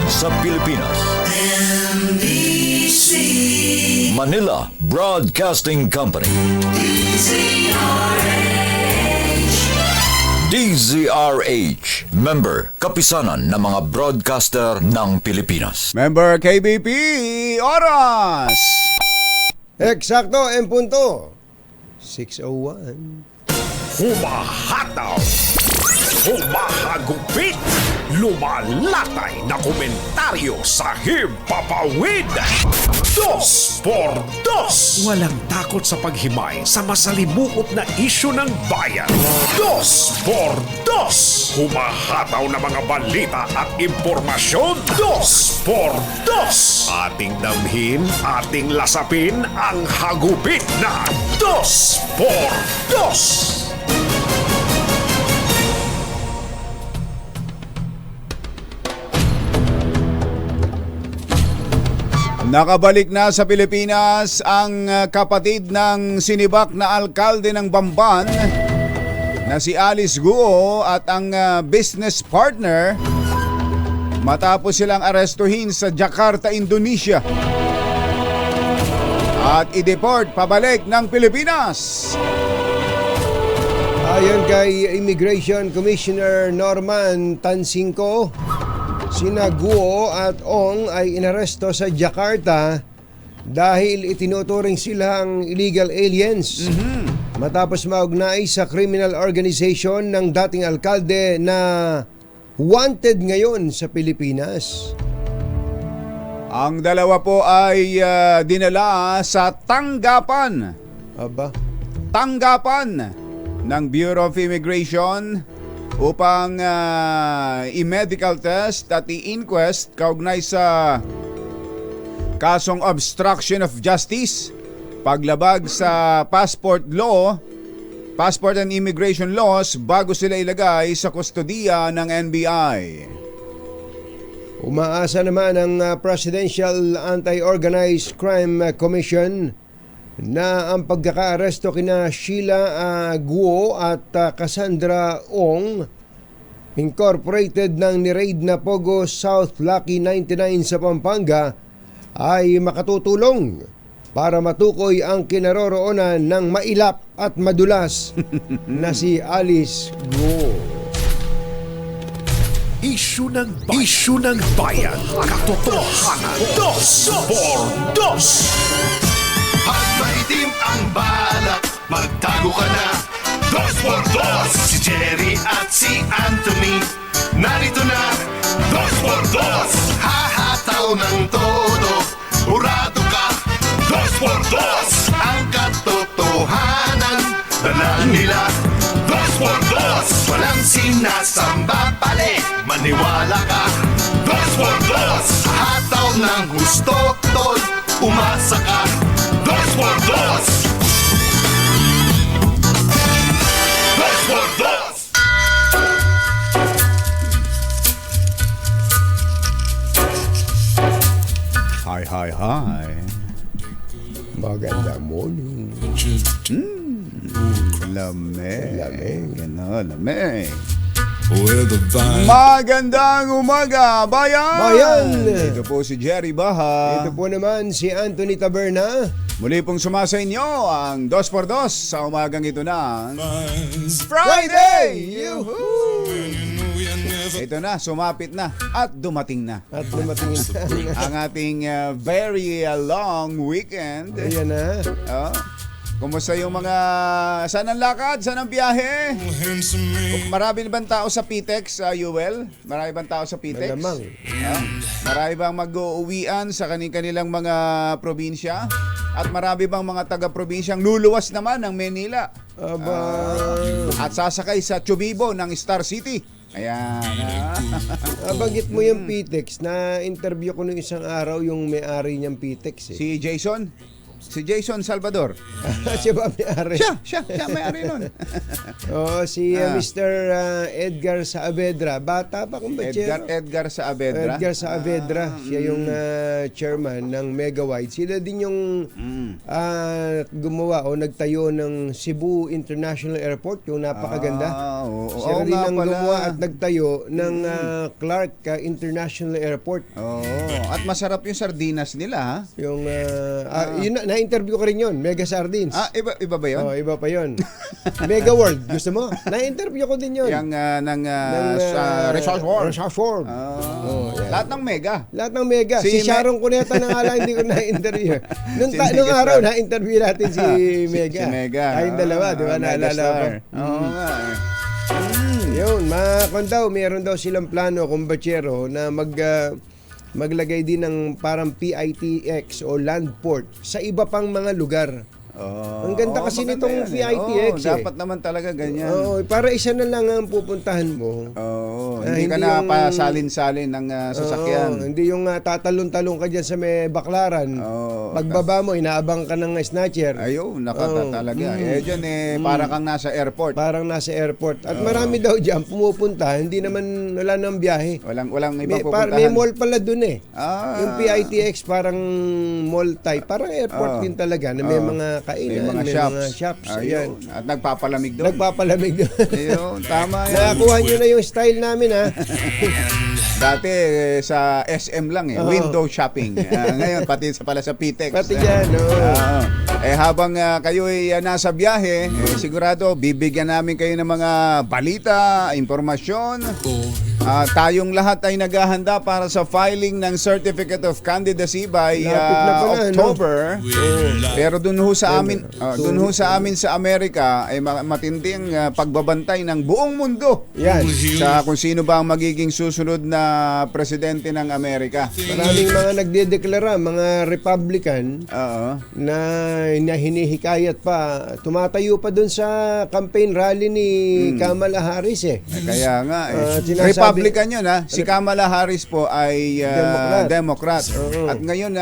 sa Pilipinas. NBC Manila Broadcasting Company. DZRH, member, kapisanan ng mga broadcaster ng Pilipinas. Member KBP, oras! Eksakto, en punto. 6:01. Humahataw, humahagupit, lumalatay na komentaryo sa himpapawid. 2x2. Walang takot sa paghimay sa masalimuot na isyu ng bayan. 2x2. Humahataw na mga balita at impormasyon. 2x2. Ating damhin, ating lasapin ang hagupit na 2x2. Nakabalik na sa Pilipinas ang kapatid ng sinibak na alkalde ng Bamban na si Alice Guo at ang business partner matapos silang arestuhin sa Jakarta, Indonesia at i-deport pabalik ng Pilipinas. Ayon kay Immigration Commissioner Norman Tansingco, sina Guo at Ong ay inaresto sa Jakarta dahil itinuturing silang illegal aliens matapos maugnay sa criminal organization ng dating alkalde na wanted ngayon sa Pilipinas. Ang dalawa po ay dinala sa tanggapan ng Bureau of Immigration upang i-medical test at i-inquest kaugnay sa kasong obstruction of justice, paglabag sa passport and immigration laws bago sila ilagay sa kustodiya ng NBI. Umaasa naman ang Presidential Anti-Organized Crime Commission na ang pagkakaaresto kina Sheila Guo at Cassandra Ong, incorporated ng ni-raid na Pogo South Lucky 99 sa Pampanga, ay makatutulong para matukoy ang kinaroroonan ng mailap at madulas na si Alice Guo. Isyu ng bayan, katotohanan. 2x2. Pag maitim ang balak, magtago ka na. 2x2. Si Jerry at si Anthony, narito na. 2x2. Hahataw ng todo, urado ka. 2x2. Ang katotohanan, dala nila. 2x2. Walang sinasamba pali, maniwala ka. 2x2. Hataw ng gusto, tol, umasa ka. 2x2. 2x2. Hi. Maganda morning. Lamig. Magandang umaga, bayan! Ito po si Jerry Baha. Ito po naman si Anthony Taberna. Muli pong sumasa inyo ang 2x2 sa umagang ito ng Friday! Yuhuu! Ito na, sumapit na at dumating na. Ang ating very long weekend. Ayan na. Kumusta yung mga... Saan ang lakad? Saan ang biyahe? Marami bang tao sa PTEX, Yuel? Marami bang tao sa PTEX? Malamang. Marami bang mag-uuwian sa kanilang mga probinsya? At marami bang mga taga-probinsyang luluwas naman ng Manila? At sasakay sa Chubibo ng Star City? Ayan. Banggit mo yung PTEX na interview ko nung isang araw yung may-ari niyang PTEX. Si Jason? Si Jason Salvador. Siya ba may-ari? Siya may-ari nun. Oo, si Mr. Edgar Saavedra. Bata pa kung Edgar Saavedra. Edgar Saavedra. Siya yung chairman ng Mega White. Sila din yung gumawa o nagtayo ng Cebu International Airport, yung napakaganda. Sila din ang gumawa at nagtayo ng Clark International Airport. At masarap yung sardinas nila, ha? Yung yun na-interview ko rin yun, Mega Sardines. Iba ba yun? Iba pa yun. Mega World, gusto mo? Na-interview ko din yun. Yung Resource World. Resource World. Yan. Lahat ng mega. Lahat ng Mega. Si Sharon Cuneta na nga lang hindi ko na-interview. Nung araw, na-interview natin si Mega. Si Mega. Tayong dalawa, di ba? Naalala ko. Oo nga. Yun, meron daw silang plano, kumbachero, na maglagay din ng parang PITX o land port sa iba pang mga lugar. Ang ganda kasi nitong PITX dapat naman talaga ganyan. Para isa na lang ang pupuntahan mo. Hindi ka na pasalin-salin ng sasakyan. Hindi yung tatalon-talon ka dyan sa may baklaran. Pagbaba mo, inaabang ka ng snatcher. Talaga. Dyan para kang nasa airport. Parang nasa airport. At marami daw dyan pumupunta, hindi naman, wala nang biyahe. Walang ibang pupuntahan. May mall pala dun Yung PITX parang mall type. Parang airport din talaga na may mga kainan, may mga shops. Ayan. At nagpapalamig doon. Ayun, tama yan. Nakakuha nyo na yung style namin, ha? Dati sa SM lang window shopping. Ngayon pati pala sa PTEX. Pati dyan, habang kayo ay nasa biyahe, sigurado bibigyan namin kayo ng mga balita, impormasyon. Tayong lahat ay naghahanda para sa filing ng Certificate of Candidacy by October. Pero dun ho sa amin sa Amerika ay matinding pagbabantay ng buong mundo. Yan. Sa kung sino ba ang magiging susunod na presidente ng Amerika. Maraming mga nagdedeklara, mga Republican na hinihikayat pa, tumatayo pa dun sa campaign rally ni Kamala Harris Kaya nga Republican yun Si Kamala Harris po ay Democrat. At ngayon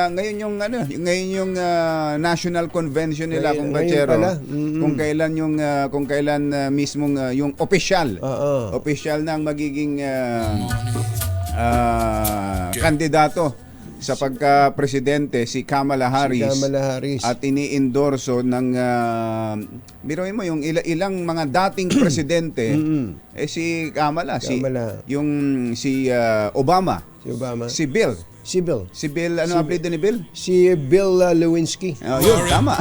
yung National Convention nila kung bachero, kung kailan mismong yung official na ang magiging kandidato sa pagka-presidente si Kamala Harris. At ini-endorso ng biruin mo yung ilang mga dating presidente si Kamala, si Obama, si Bill. Ano ang apelido ni Bill? Si Bill Lewinsky. Yun, tama.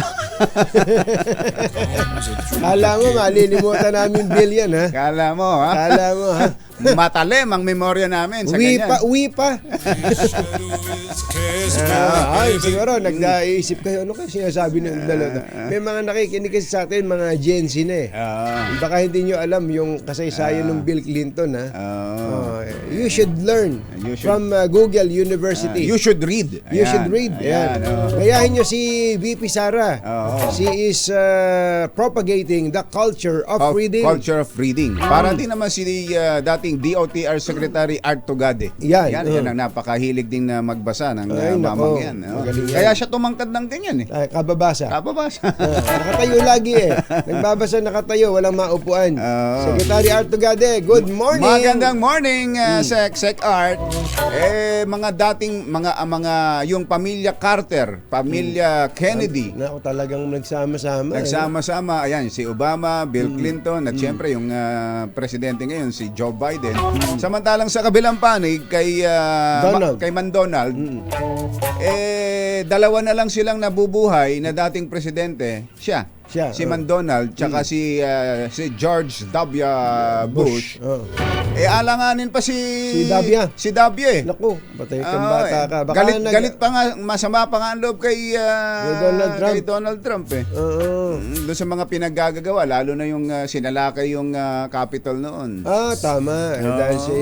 Kala mo, malilimutan namin Bill yan, ha? Kala mo, ha? Matalim ang memorya namin sa ganyan. Uwi pa. Siguro, nagdaisip kayo, ano kayo sinasabi ng dalawa? May mga nakikinig kasi sa atin, mga Gen Z na Baka hindi nyo alam yung kasaysayan ng Bill Clinton, ha? You should learn from Google University. You should read. You should read. Gayahin nyo si VP Sara. She is propagating the culture of reading. Para din naman si dating DOTR Secretary Art Tugade. Yan ang napakahilig din na magbasa ng mamang yan. Kaya siya tumangkad ng ganyan Kababasa. Nakatayo lagi Nagbabasa, walang maupuan. Secretary Art Tugade, good morning. Magandang morning, Sec Art. Mga dating yung pamilya Carter, pamilya Kennedy. Talagang nagsama-sama. Ayan, si Obama, Bill Clinton, at syempre yung presidente ngayon, si Joe Biden. Samantalang sa kabilang panig, kay Mandonald, dalawa na lang silang nabubuhay na dating presidente. Si Mandonald, tsaka si George W. Bush. Alanganin pa si Dabia. Naku, patay kang bata ka. Galit pa nga, masama pa nga ang loob kay Donald Trump. Doon sa mga pinaggagawa, lalo na yung sinalakay yung Capitol noon. Tama. Dahil si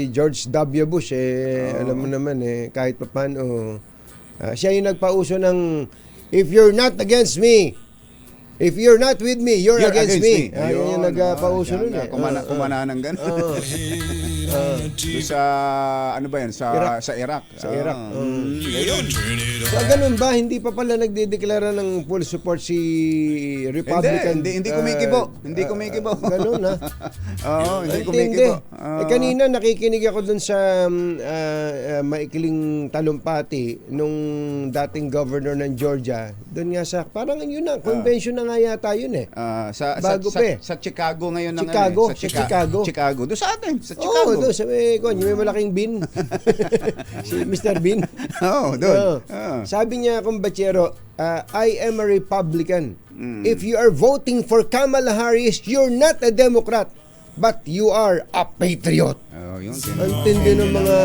George W. Bush, alam mo naman kahit pa paano, siya yung nagpauso ng, if you're not against me, If you're not with me, you're against me. Yun yung Ayun, nagpauso nun yan, eh. Kumana ng gano'n. Doon sa, ano ba yan? Sa Iraq. Iraq. Sa Iraq. Ayun. So, ganun ba? Hindi pa pala nagdedeklara ng full support si Republican? Hindi kumikibo. Hindi kumikibo. Ganun ha? Oo, hindi Intindi. kumikibo. Kanina nakikinig ako dun sa maikling talumpati nung dating governor ng Georgia. Doon nga sa, parang yun na, convention na nga yata yun eh. Bago pa eh. Sa Chicago ngayon. ng Chicago, ano, sa Chicago. Chicago. Doon sa atin, sa Oo, Chicago. doon sa may malaking bin. Si Mr. Bin. Oo, doon. Oo. Sabi niya, kumbachero, I am a Republican. If you are voting for Kamala Harris, you're not a Democrat, but you are a patriot. Oh, yun. Ang tindi ng mga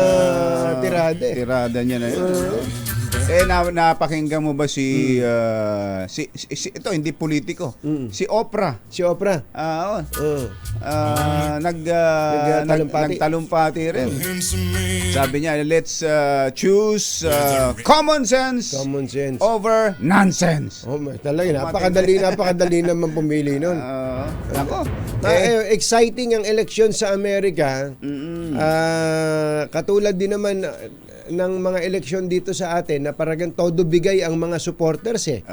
tirada eh. Tirada niya na yun. Napakinggan mo ba si ito hindi politiko. Si Oprah. Si Oprah. Nagtalumpati rin. Sabi niya, let's choose common sense over nonsense. Oh, talaga napakadali naman pumili noon. Nako. Exciting ang eleksyon sa Amerika. Katulad din naman ng mga eleksyon dito sa atin na paragang todo bigay ang mga supporters eh.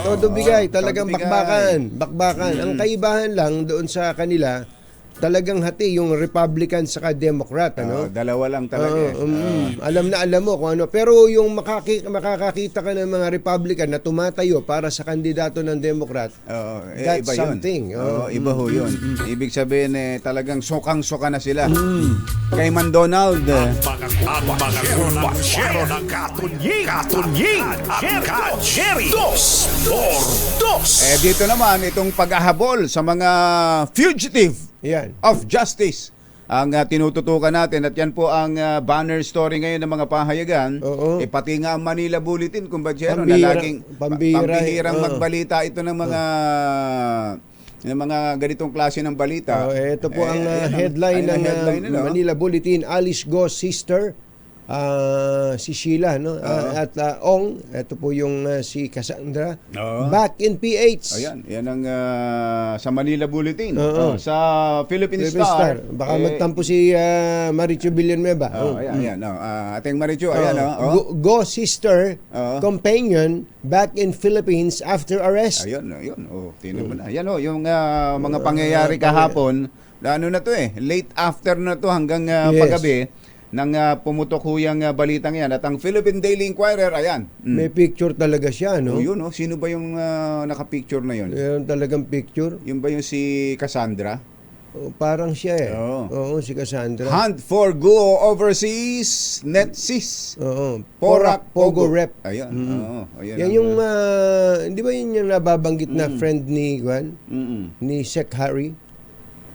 Todo bigay, talagang todo bigay. bakbakan. Ang kaibahan lang doon sa kanila, talagang hati yung Republican saka Democrat, ano? Dalawa lang talaga. Alam mo kung ano. Pero yung makakakita ka ng mga Republican na tumatayo para sa kandidato ng Democrat, that's iba something. Iba ho yun. Ibig sabihin talagang sukang-suka na sila. Kay McDonald. Ang mga kumpachero ng Katunying at Ka-Jerry. Dos por dos. Dito naman, itong pag-ahabol sa mga fugitive Yan. of justice ang tinututukan natin, at yan po ang banner story ngayon ng mga pahayagan. Pati nga ang Manila Bulletin, kumbachero, na laging pambihirang magbalita ito ng mga ganitong klase ng balita. Ito po ang headline ng Manila Bulletin. Alice Go's sister, si Sheila, no? At Ong, ito po yung si Cassandra, back in PH. Ayan, yan ang sa Manila Bulletin. Sa Philippine Star. Baka magtampo si Marichu Villanueva. Ayan. Ating Marichu, ayan. Go sister, companion, back in Philippines after arrest. Ayun. Tingnan mo na. Ayan yung mga pangyayari kahapon. Ano na to late after na to hanggang paggabi. Nang pumutok ho yung balitang yan. At ang Philippine Daily Inquirer, ayan. May picture talaga siya, no? Yun, sino ba yung naka-picture na yun? Meron talagang picture. Yung ba yung si Cassandra? Parang siya Oo, si Cassandra. Hunt for Guo Overseas NetSys. Porak Pogo Rep. Ayan. Yan yung, di ba yun yung nababanggit na friend ni Juan? Ni Sec Harry?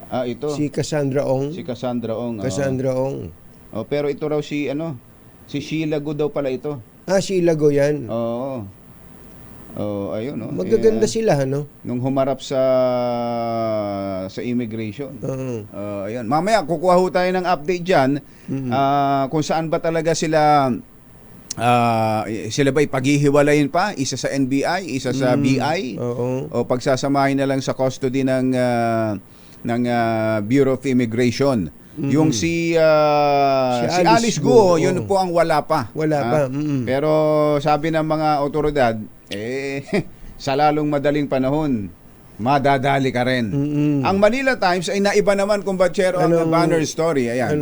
Ito. Si Cassandra Ong. Cassandra Ong. Cassandra Ong. Pero ito raw si Sheila Go daw pala ito. Sheila Go yan. Ayun, Magaganda sila, no? Nung humarap sa immigration. Ayun. Mamaya kukuha ho tayo ng update diyan kung saan ba talaga sila ba ipaghihiwalayin pa, isa sa NBI, isa sa BI, o pagsasamahin na lang sa custody ng Bureau of Immigration. Yung si Alice Guo, yun po ang wala pa. Pero sabi ng mga otoridad, sa lalong madaling panahon, madadali ka rin. Ang Manila Times ay naiba naman, kumbachero, ang banner story. Ayan.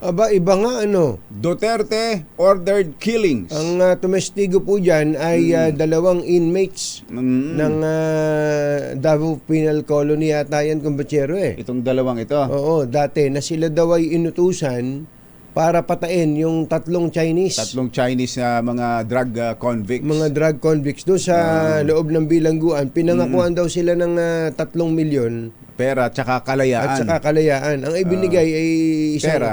Iba nga, Duterte ordered killings. Ang tumestigo po dyan ay 2 inmates ng Davao Penal Colony yata yan, kumbachero Itong dalawang ito. Oo, dati na sila daw ay inutusan para patain yung 3 Chinese. 3 Chinese na mga drug convicts. Mga drug convicts. Doon sa loob ng bilangguan, pinangakuan daw sila ng 3 milyon. Pera at saka kalayaan. Ang ibinigay ay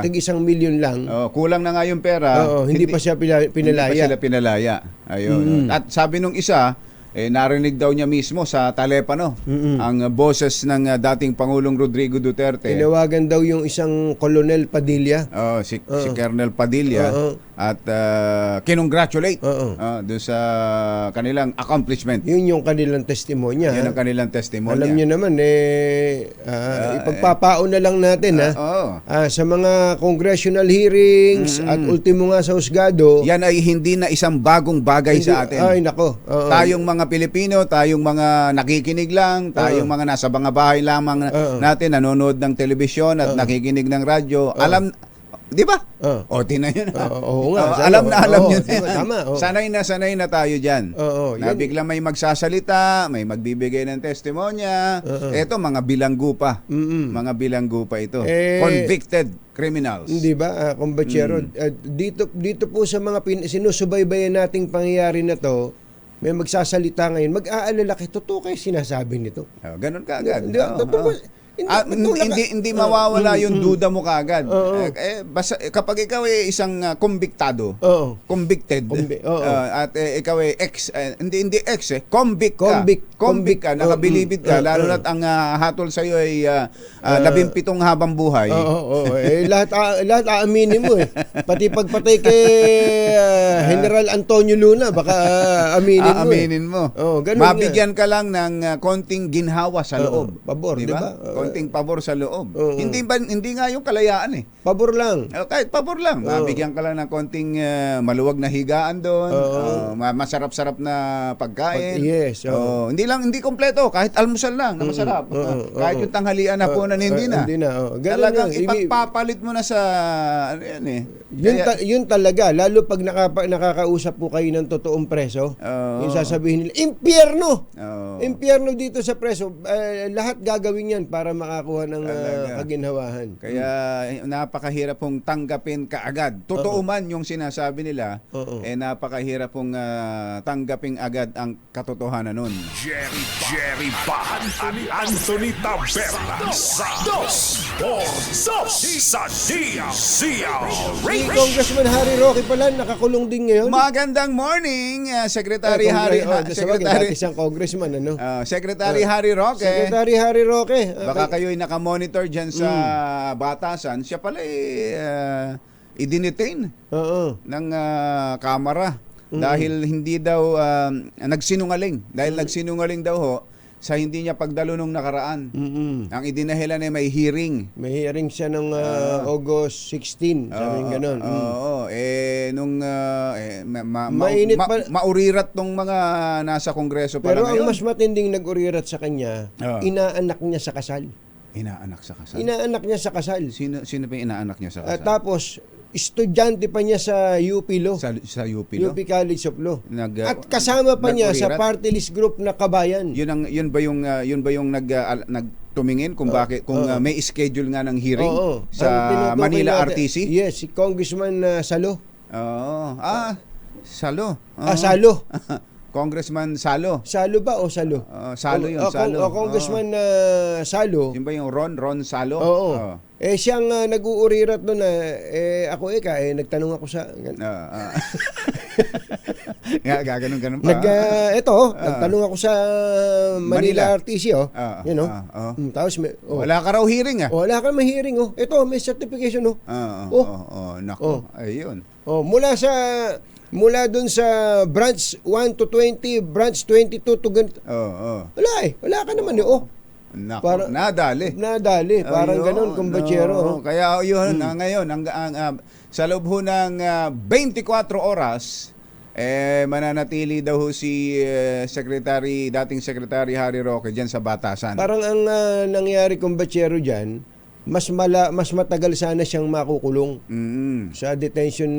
tig-1 milyon lang. Kulang na nga yung pera. Hindi pa siya pinalaya. Ayun. At sabi nung isa, narinig daw niya mismo sa talepano ang boses ng dating Pangulong Rodrigo Duterte. Tinawagan daw yung isang Colonel Padilla. Si Colonel Padilla at kinongratulate doon sa kanilang accomplishment. Yun yung kanilang testimonya. Yan ang kanilang testimonya. Alam niyo naman, ipagpapaon na lang natin sa mga congressional hearings at ultimo nga sa husgado. Yan ay hindi na isang bagong bagay sa atin. Ay, nako. Tayong mga Pilipino, tayong mga nakikinig lang, tayong mga nasa mga bahay lamang natin, nanonood ng telebisyon at nakikinig ng radyo. Alam, di ba? O, tinan yun. Oo nga. Alam na nyo na diba, yan. tama. Sanay na tayo dyan. Na biglang may magsasalita, may magbibigay ng testimonya. Ito, mga bilanggo pa. Mga bilanggo pa ito. Convicted criminals. Di ba, kumbachero? Dito po sa mga sinusubaybayan nating pangyayari na to, may magsasalita ngayon, mag-aalala kayo, totoo kayo sinasabi nito. Ganun ka agad. Totoo. Hindi mawawala yung duda mo kaagad. Basta kapag ikaw ay isang convicted at ikaw ay hindi convict ka, nakabilibid ka, lalo na't ang hatol sa iyo ay 17 habang buhay. Lahat aaminin mo pati pagpatay kay General Antonio Luna baka aminin mo. Mabigyan ka lang ng konting ginhawa sa loob. Pabor, diba? Konting pabor sa loob. Hindi nga yung kalayaan Pabor lang. Kahit pabor lang. Mabigyan ka lang ng konting maluwag na higaan doon. Masarap-sarap na pagkain. Yes. Hindi kompleto. Kahit almusal lang na masarap. Kahit yung tanghalian na po hindi na. Talagang ipagpapalit mo na sa ano yan Yun talaga. Lalo pag nakakausap po kayo ng totoong preso, yung sasabihin nila, impyerno! Impyerno dito sa preso. Lahat gagawin yan para makakuha ng kaginhawahan. Kaya napakahirap pong tanggapin kaagad. Totoo man yung sinasabi nila, napakahirap pong tanggapin agad ang katotohanan nun. Jerry Bahan at Anthony Taberna sa Dos por Dos sa Si Congressman Harry Roque pala nakakulong din ngayon. Magandang morning, Secretary Harry isang congressman, Secretary Harry Roque. Secretary Harry Roque. Baka kayo'y nakamonitor dyan sa batasan. Siya pala i-detain ng kamera dahil hindi daw nagsinungaling. Dahil nagsinungaling daw sa hindi niya pagdalo nung nakaraan. Ang idinahilan ay may hearing. May hearing siya nung August 16, sabi gano'n. Maurirat tong mga nasa kongreso pala Pero ngayon. ang mas matinding nag-urirat sa kanya, inaanak niya sa kasal. Inaanak sa kasal? Inaanak niya sa kasal. Sino pa yung inaanak niya sa kasal? Tapos, estudyante pa niya sa UP Law. Sa UP Law? UP College of Law. At kasama pa niya sa party list group na Kabayan. Yun ba yung nagtumingin kung bakit may schedule nga ng hearing sa Manila RTC? Yes, si Congressman Salo. Salo. Salo. Congressman Salo. Salo ba o Salo? Salo yun, Salo. Congressman Salo. Yun ba yung Ron Salo? Oo. Siyang nag-uurirat doon ako nagtanong ako sa... Gaganon pa. Nagtanong ako sa Manila RTC, Tapos wala ka raw hearing, Wala ka may hearing, Ito, may certification, Nako, ayun. Mula dun sa branch 1 to 20, branch 22 to ganito. Wala ka naman Nako, nadali. Parang ganun, kumbachero. Kaya yun, ngayon, sa loob ho ng 24 oras, mananatili daw si dating Secretary Harry Roque dyan sa batasan. Parang ang nangyari, kumbachero dyan, mas matagal sana siyang makukulong sa detention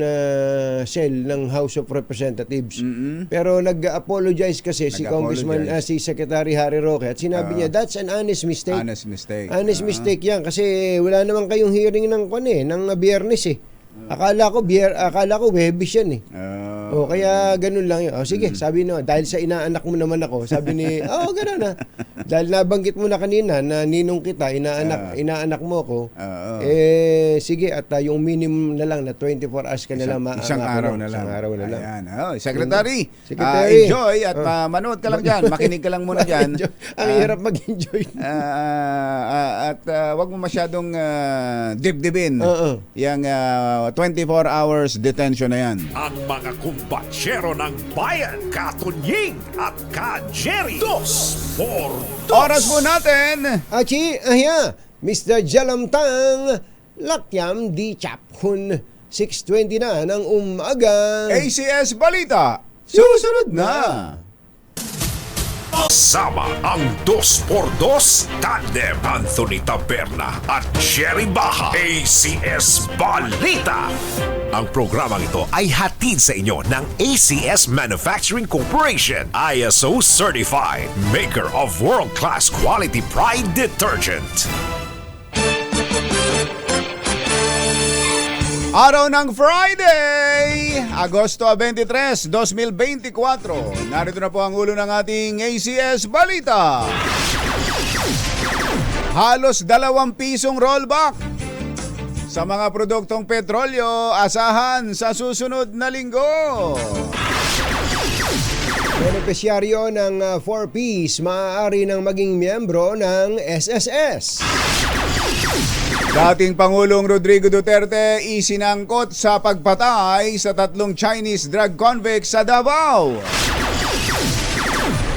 cell ng House of Representatives. Pero nag-apologize kasi si Congressman si Secretary Harry Roque at sinabi niya that's an honest mistake. Honest mistake yan kasi wala naman kayong hearing ng Biyernes Akala ko Webis yan Kaya ganun lang yun. Sige, sabi no, dahil sa inaanak mo naman ako, sabi ni, ganun na. Dahil nabanggit mo na kanina na ninong kita, inaanak mo ako, sige, at yung minimum na lang na 24 hours ka na lang Isang araw na lang. Isang araw na lang. Ayan. Secretary, Secretary. enjoy at manood ka lang dyan. Makinig ka lang muna dyan. Ang hirap mag-enjoy. At wag mo masyadong dibdibin yung 24 hours detention na yan. Ang mga kumbatsyero ng bayan, Katunying at Ka-Jerry. Dos por dos. Oras po natin. Achi, Mr. Jalamtang, Lakyam di Chaphun, 6:20 na ng umaga. ACS Balita. Susunod na. Sama ang 2x2 Tandem Anthony Taberna at Jerry Baja. ACS Balita. Ang programang ito ay hatid sa inyo ng ACS Manufacturing Corporation, ISO Certified, maker of world-class quality Pride detergent. Araw ng Friday, Agosto 23, 2024. Narito na po ang ulo ng ating ACS Balita. Halos 2 pisong rollback sa mga produktong petrolyo asahan sa susunod na linggo. Benepisyaryo ng 4Ps maaari nang maging miyembro ng SSS. Dating Pangulong Rodrigo Duterte isinangkot sa pagpatay sa 3 Chinese drug convicts sa Davao.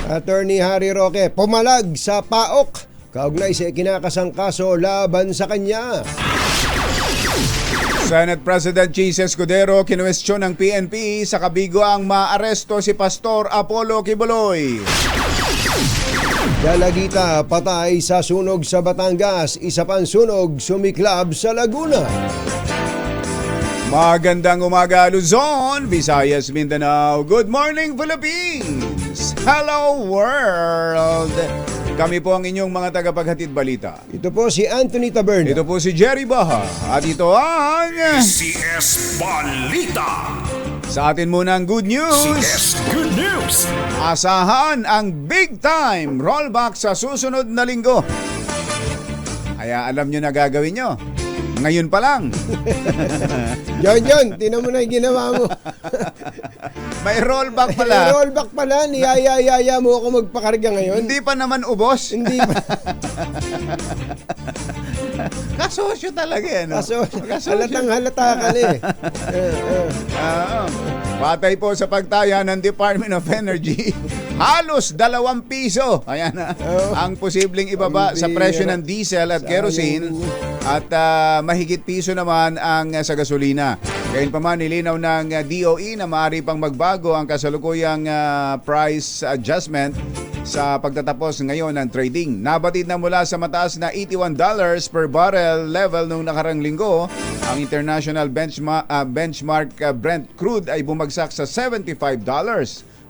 Attorney Harry Roque pumalag sa PAOK kaugnay sa kinakasang kaso laban sa kanya. Senate President Chis Escudero kinuwestiyon ng PNP sa kabiguang maaresto si Pastor Apollo Kibuloy. Dalagita patay sa sunog sa Batangas, isa pang sunog sumiklab sa Laguna. Magandang umaga Luzon, Visayas, Mindanao. Good morning Philippines. Hello world. Kami po ang inyong mga tagapaghatid balita. Ito po si Anthony Taberna. Ito po si Jerry Baha. At ito ang ACS Balita. sa atin muna ang good news. ACS Good News. Asahan ang big time rollback sa susunod na linggo. Kaya alam nyo na gagawin nyo. Ngayon pa lang. John, tinan mo na yung ginawa mo. May rollback May pala. rollback pala, niyaya mo ako magpakarga ngayon. Hindi pa naman ubos. Hindi pa. Kasosyo talaga eh. No? Halatang halata ka na eh. Patay po sa pagtaya ng Department of Energy. Halos 2 piso. Ayan na. Ang posibleng ibaba sa presyo ng diesel at kerosene. At mahigit piso naman ang sa gasolina. Gayunpaman, nilinaw ng DOE na maaari pang magbago ang kasalukuyang price adjustment sa pagtatapos ngayon ng trading. Nabatid na mula sa mataas na $81 per barrel level nung nakarang linggo, ang international benchmark Brent crude ay bumagsak sa $75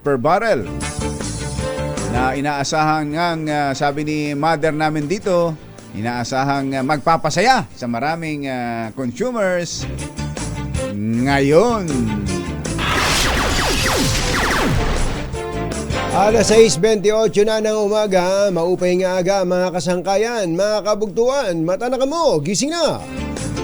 per barrel. Na inaasahang ngang, sabi ni mother namin dito, inaasahang magpapasaya sa maraming consumers ngayon. Alas 6:28 na ng umaga, maupay nga aga mga kasangkayan, mga kabugtuan, mata na kamo, gising na!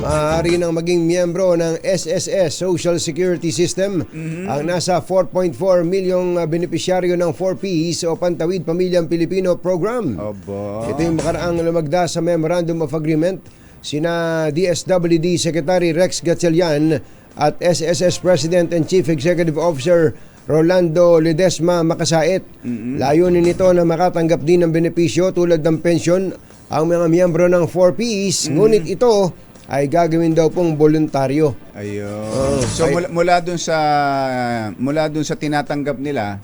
Maaari nang maging miyembro ng SSS Social Security System ang nasa 4.4 milyong benepisyaryo ng 4Ps o Pantawid Pamilyang Pilipino Program. Obo. Ito yung makaraang lumagda sa Memorandum of Agreement sina DSWD Secretary Rex Gatchalian at SSS President and Chief Executive Officer Rolando Ledesma Makasait. Layunin nito na makatanggap din ng benepisyo tulad ng pensyon ang mga miyembro ng 4Ps, ngunit ito ay gagawin daw pong voluntaryo. Ayun. So mula dun sa tinatanggap nila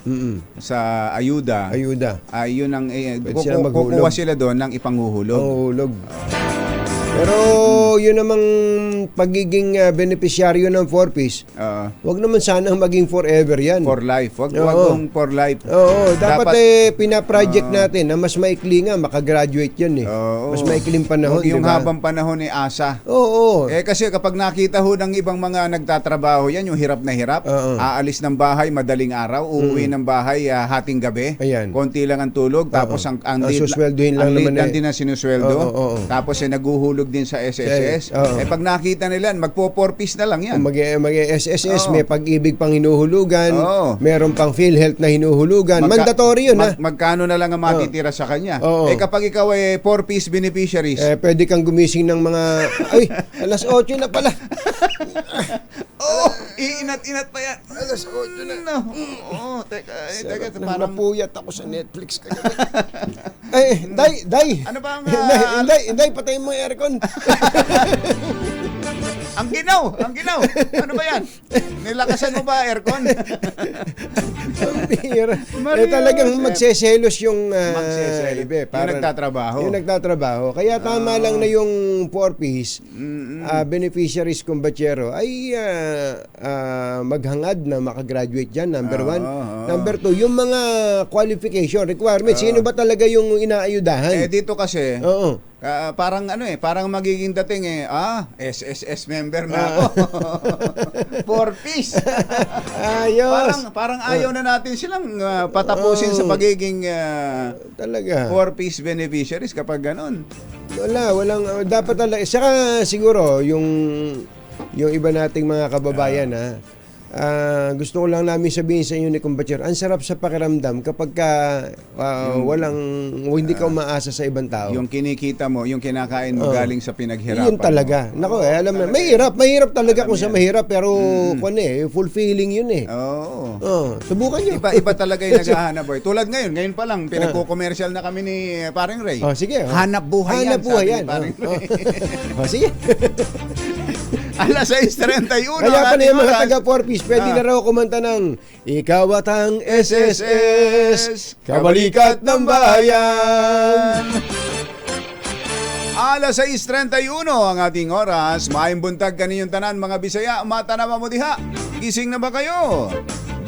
sa ayuda, Ayuda. ay yun ang Pwede sila maghulog. kukuha sila doon ng ipanghuhulog. Hulog. Pero yun namang pagiging beneficiaryo ng 4-piece, wag naman sanang maging forever yan. For life. Wag Oo. kong for life. Oo, dapat pina-project natin na mas maikli nga, makagraduate yan eh. Oo. Mas maikling panahon, Huwag yung di ba? habang panahon ni asa. Oo. Kasi kapag nakita ho ng ibang mga nagtatrabaho yan, yung hirap na hirap, Oo. aalis ng bahay madaling araw, uuwi ng bahay hating gabi, Ayan. konti lang ang tulog, tapos ang susweldohin lang ang naman liit lang eh. din ang sinusweldo, Oo. tapos naguhulog din sa SSS. Oo. Pag nakita nila, magpo-4-piece na lang yan. Mag-SSS, Oo. may pag-ibig pang hinuhulugan, Oo. meron pang PhilHealth na hinuhulugan. Mandatory yun, ha? Magkano na lang ang matitira sa kanya. Oo. Kapag ikaw ay 4-piece beneficiaries, Pwede kang gumising ng mga, ay, alas 8 na pala. iinat-inat pa yan. Alas 8 na. No. Oo, teka, parang Napuyat ako sa Netflix kagabi. Ay, Day. Ano ba ang, Day, patayin mo yung aircon. ang ginaw. Ano ba yan? Nilakasan mo ba aircon? Bihira. Maria Talagang Joseph. magseselos yung Yung nagtatrabaho. Yung nagtatrabaho. Kaya tama lang na yung 4-piece beneficiaries kumbachero ay maghangad na makagraduate dyan, number 1. Number 2, yung mga qualification, requirements. Sino ba talaga yung inaayudahan? Dito kasi, Oo. parang parang magiging dating SSS member na ako. 4-piece. Ayos. Parang ayaw na natin silang patapusin sa pagiging Talaga. 4-piece beneficiaries kapag ganun. Walang dapat talaga. Saka siguro yung iba nating mga kababayan gusto ko lang namin sabihin sa inyo ni Kumbatcher, ang sarap sa pakiramdam kapag hindi ka umaasa sa ibang tao. Yung kinikita mo, yung kinakain mo galing sa pinaghirapan. Yun talaga. Nako, alam mo, mahirap talaga kung sa mahirap pero fulfilling yun eh. Oo. Subukan niyo. Iba talaga yung naghahanap boy. Tulad ngayon pa lang pinagko-commercial na kami ni Paring Ray. Sige. Hanap buhay Hanap buhay sabi yan. ni Paring Ray. Sige. Alas 6:31. Kaya pa na yung mga oras. taga 4-piece, pwede na raw kumanta ng Ikaw at ang SSS, kabalikat ng bayan. Alas 6:31 ang ating oras. Maayong buntag kaninyong tanan mga Bisaya, matanawa mo diha. Gising na ba kayo?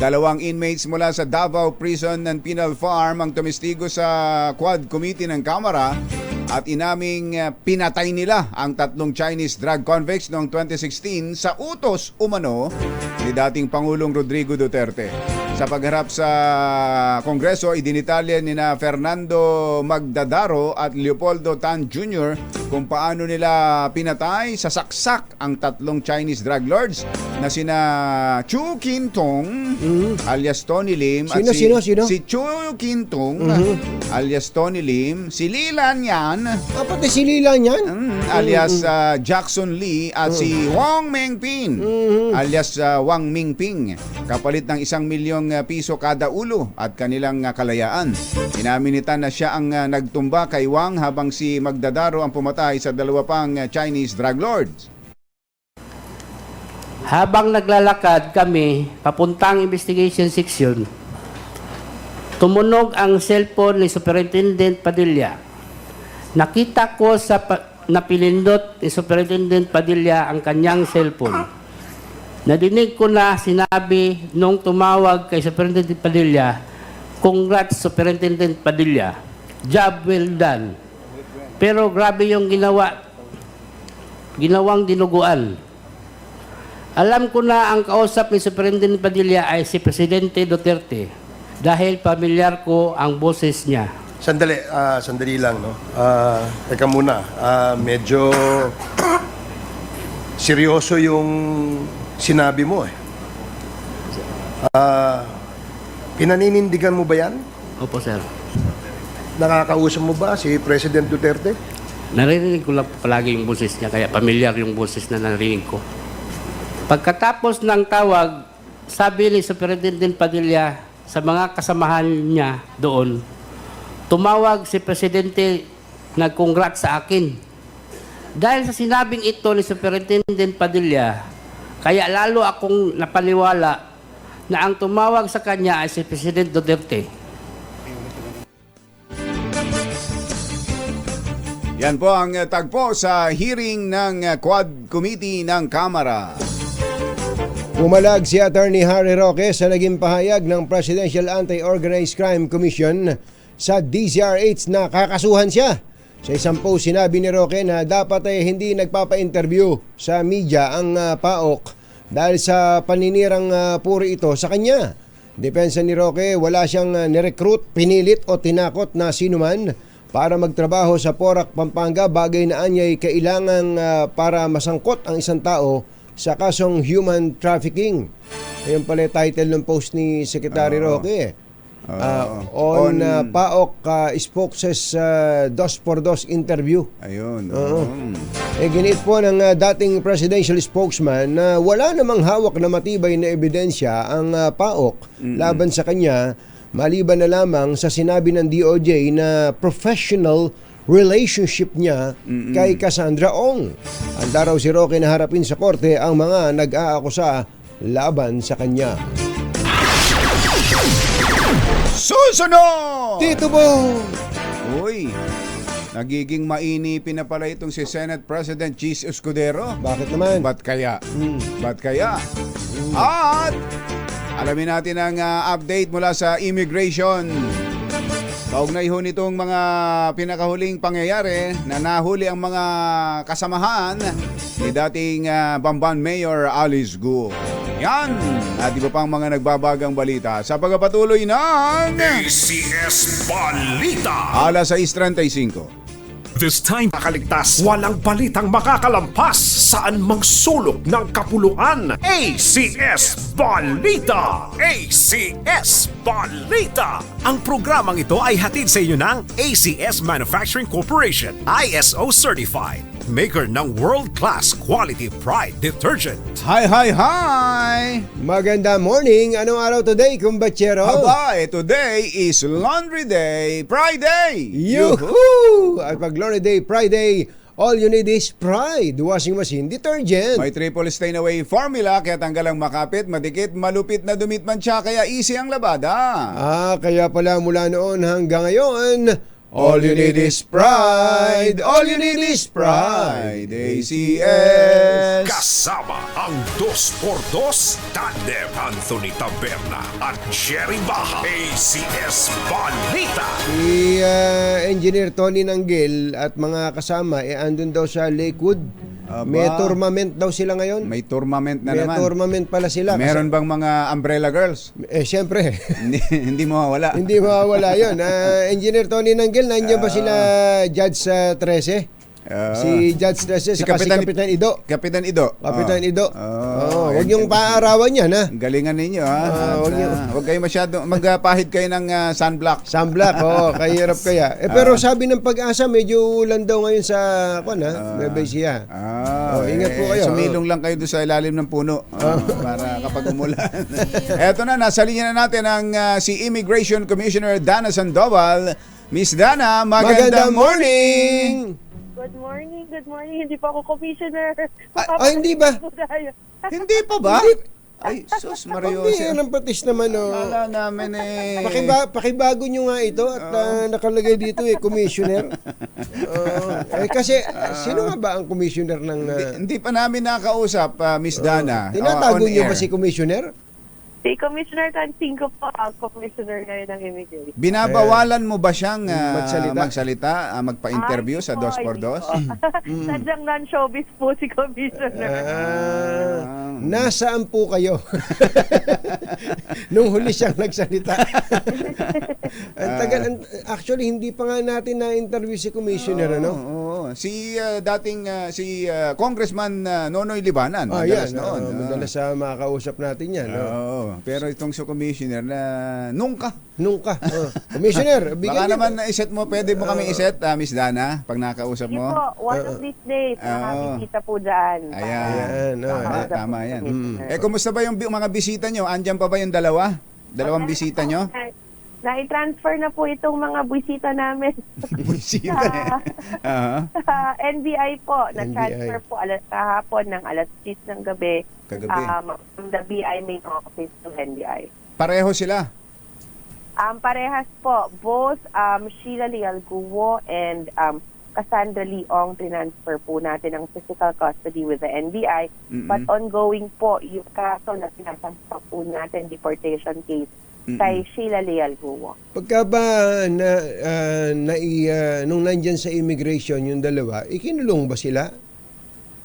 2 inmates mula sa Davao Prison and Penal Farm ang tumistigo sa Quad Committee ng Kamara at inaming pinatay nila ang 3 Chinese drug convicts noong 2016 sa utos umano ni dating Pangulong Rodrigo Duterte. Sa pagharap sa Kongreso, idinitalya ni na Fernando Magdadaro at Leopoldo Tan Jr. kung paano nila pinatay sa saksak ang 3 Chinese drug lords na sina Chu Quintong alias Tony Lim at Sino? si Chu Quintong alias Tony Lim, si Lilan Yan Pati si Lila niyan. alias Jackson Lee at si Wang Mengping alias Wang Mingping, kapalit ng 1 milyong piso kada ulo at kanilang kalayaan. Inamin ni Tan na siya ang nagtumba kay Wang habang si Magdadaro ang pumatay sa 2 pang Chinese drug lords. Habang naglalakad kami papuntang investigation section, tumunog ang cellphone ni Superintendent Padilla. Nakita ko sa napilindot ni Superintendent Padilla ang kanyang cellphone. Nadinig ko na sinabi nung tumawag kay Superintendent Padilla, "Congrats Superintendent Padilla. Job well done." Pero grabe yung ginawang dinuguan. Alam ko na ang kausap ni Superintendent Padilla ay si Presidente Duterte dahil pamilyar ko ang boses niya. Sandali lang, no? Teka muna, medyo seryoso yung sinabi mo eh. Pinaninindigan mo ba yan? Opo, sir. Nakakausap mo ba si President Duterte? Naririnig ko lang palagi yung boses niya, kaya pamilyar yung boses na narinig ko. Pagkatapos ng tawag, sabi ni Superintendent Padilla sa mga kasamahan niya doon, tumawag si Presidente, nag-congrats sa akin. Dahil sa sinabing ito ni Superintendent Padilla, kaya lalo akong napaniwala na ang tumawag sa kanya ay si President Duterte. Yan po ang tagpo sa hearing ng Quad Committee ng Kamara. Pumalag si Attorney Harry Roque sa naging pahayag ng Presidential Anti-Organized Crime Commission sa DZRH na kakasuhan siya. Sa isang post, sinabi ni Roque na dapat ay hindi nagpapa-interview sa media ang PAOK dahil sa paninirang puri ito sa kanya. Depensa ni Roque, wala siyang nirecruit, pinilit o tinakot na sinuman para magtrabaho sa Porac, Pampanga, bagay na anya'y kailangan para masangkot ang isang tao sa kasong human trafficking. Ayun pala yung title ng post ni Secretary Roque. On PAOK spokes 2x2 interview. Ayun. Ginit po ng dating presidential spokesman na wala namang hawak na matibay na ebidensya ang PAOK laban sa kanya, maliban na lamang sa sinabi ng DOJ na professional relationship niya kay Cassandra Ong. Handa raw si Roque na harapin sa korte ang mga nag-aakusa laban sa kanya. Susunod! Tito Bo! Uy, nagiging mainipin na pala itong si Senate President Cheese Escudero. Bakit naman? Ba't kaya? Ba't kaya? At alamin natin ang update mula sa immigration. Kaugnay ho nitong mga pinakahuling pangyayari na nahuli ang mga kasamahan ni dating Bamban Mayor Alice Guo. Yan! At iba pang mga nagbabagang balita sa pagpapatuloy ng ACS Balita. alas 6:35. This time, makaligtas, walang balitang makakalampas saan mang sulok ng kapuluan. ACS Balita! ACS Balita! Ang programang ito ay hatid sa inyo ng ACS Manufacturing Corporation, ISO Certified, maker ng world-class quality Pride detergent. Hi! Maganda morning! Anong araw today, kumbachero? Aba, today is Laundry Day Friday! Yuhu! At pag Laundry Day Friday, all you need is Pride washing machine detergent. May triple stain away formula kaya tanggal ang makapit, madikit, malupit na dumit man siya kaya easy ang labada. Kaya pala mula noon hanggang ngayon, all you need is Pride! All you need is Pride! ACS! Kasama ang 2x2 Tandem Anthony Taberna at Jerry Baha. ACS Balita. Si Engineer Tony Nanggel at mga kasama andun daw sa Lakewood. Aba. May tournament daw sila ngayon. May tournament na May naman. tournament pala sila. Meron bang mga umbrella girls? Siyempre. hindi mawawala. Hindi mawawala yun. Engineer Tony Nanggel, nandiyan ba sila Judge 13? Si Judge 13, saka si Kapitan Ido. Kapitan Ido. Kapitan Ido. Huwag niyong ganda. paarawan yan, ha? Galingan ninyo, ha? Huwag kayo masyado, magpahid kayo ng sunblock. Sunblock, kahirap kaya. Pero sabi ng Pag-asa, medyo ulan daw ngayon sa, Nueva Ecija. Ingat po kayo. Sumilong lang kayo doon sa ilalim ng puno para kapag umulan. Eto na, nasa linya na natin ang si Immigration Commissioner Dana Sandoval. Miss Dana, magandang morning! Good morning. Hindi pa ako commissioner. Hindi ba? Hindi pa ba? Ay, sus, Mario. Hindi, yan ang patis naman, Kala namin Pakibago nyo nga ito at nakalagay dito commissioner. Kasi sino nga ba ang commissioner ng... Hindi pa namin nakausap, Miss Dana. Tinatago on nyo air. ba si commissioner? Si Commissioner Tansinko po, ang commissioner ngayon ng immigration. Binabawalan mo ba siyang magsalita? magpa-interview sa 2x2? Sadyang non-showbiz po si Commissioner. Nasaan po kayo? Nung huli siyang nagsalita. Ang tagal, actually, hindi pa nga natin na-interview si commissioner, ano? Si Congressman Nonoy Libanan. Yan. noon. Madalas makakausap natin yan. Pero itong si commissioner na nungka. Commissioner, Baka naman na-iset mo, pwede mo kami iset, Miss Dana, pag nakausap Sige mo. po, one of these days, nakakikita po dyan. Ayan. Tama yan. Commissioner. Kumusta ba yung mga bisita nyo? Andyan pa ba yung dalawang bisita nyo? Na-transfer na po itong mga bisita namin. Bisita Sa NBI po. Na-transfer NBI. po kahapon ng alas 10 ng gabi. Kagabi. From the BI main office to NBI. Pareho sila. Parehas po, both Sheila Leal Guo and Cassandra Leong, transfer po natin ang physical custody with the NBI. But ongoing po yung kaso na sinasampa po natin, deportation case, kay Sheila Leal Guo. Pagka ba nung nandyan sa immigration yung dalawa, ikinulong ba sila?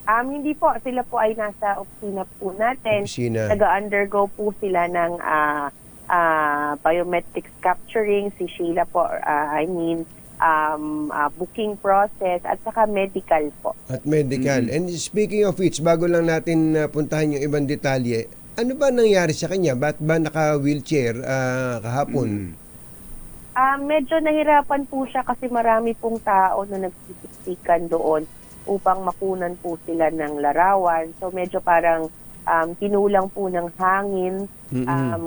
Hindi po, sila po ay nasa opisina po natin. Opisina. Nag-undergo po sila ng biometrics capturing. Si Sheila po, booking process at saka medical po. At medical. And speaking of which, bago lang natin puntahan yung ibang detalye, ano ba nangyari sa kanya? Ba't ba naka-wheelchair kahapon? Medyo nahirapan po siya kasi marami pong tao na nagsisiksikan doon upang makunan po sila ng larawan. So medyo parang pinulang po ng hangin.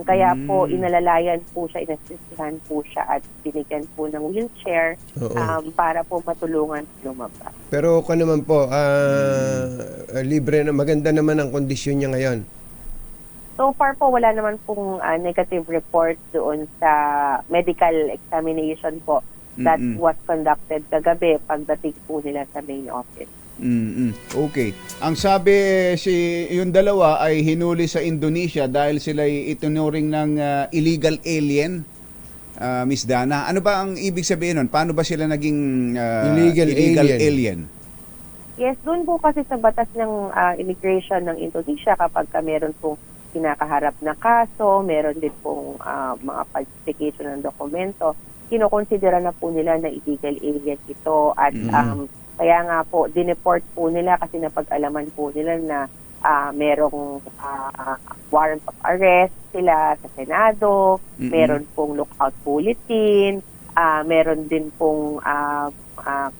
Kaya po inalalayan po siya, inasisihan po siya at binigyan po ng wheelchair para po matulungan lumabas. Pero kung naman po, libre na, maganda naman ang kondisyon niya ngayon. So far po, wala naman pong negative report doon sa medical examination po that was conducted kagabi pagdating po nila sa main office. Okay. Ang sabi, yung dalawa ay hinuli sa Indonesia dahil sila itinuring ng illegal alien, Miss Dana. Ano ba ang ibig sabihin nun? Paano ba sila naging Illegal alien? Yes, doon po kasi sa batas ng immigration ng Indonesia kapag meron pong kinakaharap na kaso, meron din pong mga falsification ng dokumento, kinokonsidera na po nila na illegal alien ito at kaya nga po, dineport po nila kasi napag-alaman po nila na merong warrant of arrest sila sa Senado, meron pong lookout bulletin, meron din pong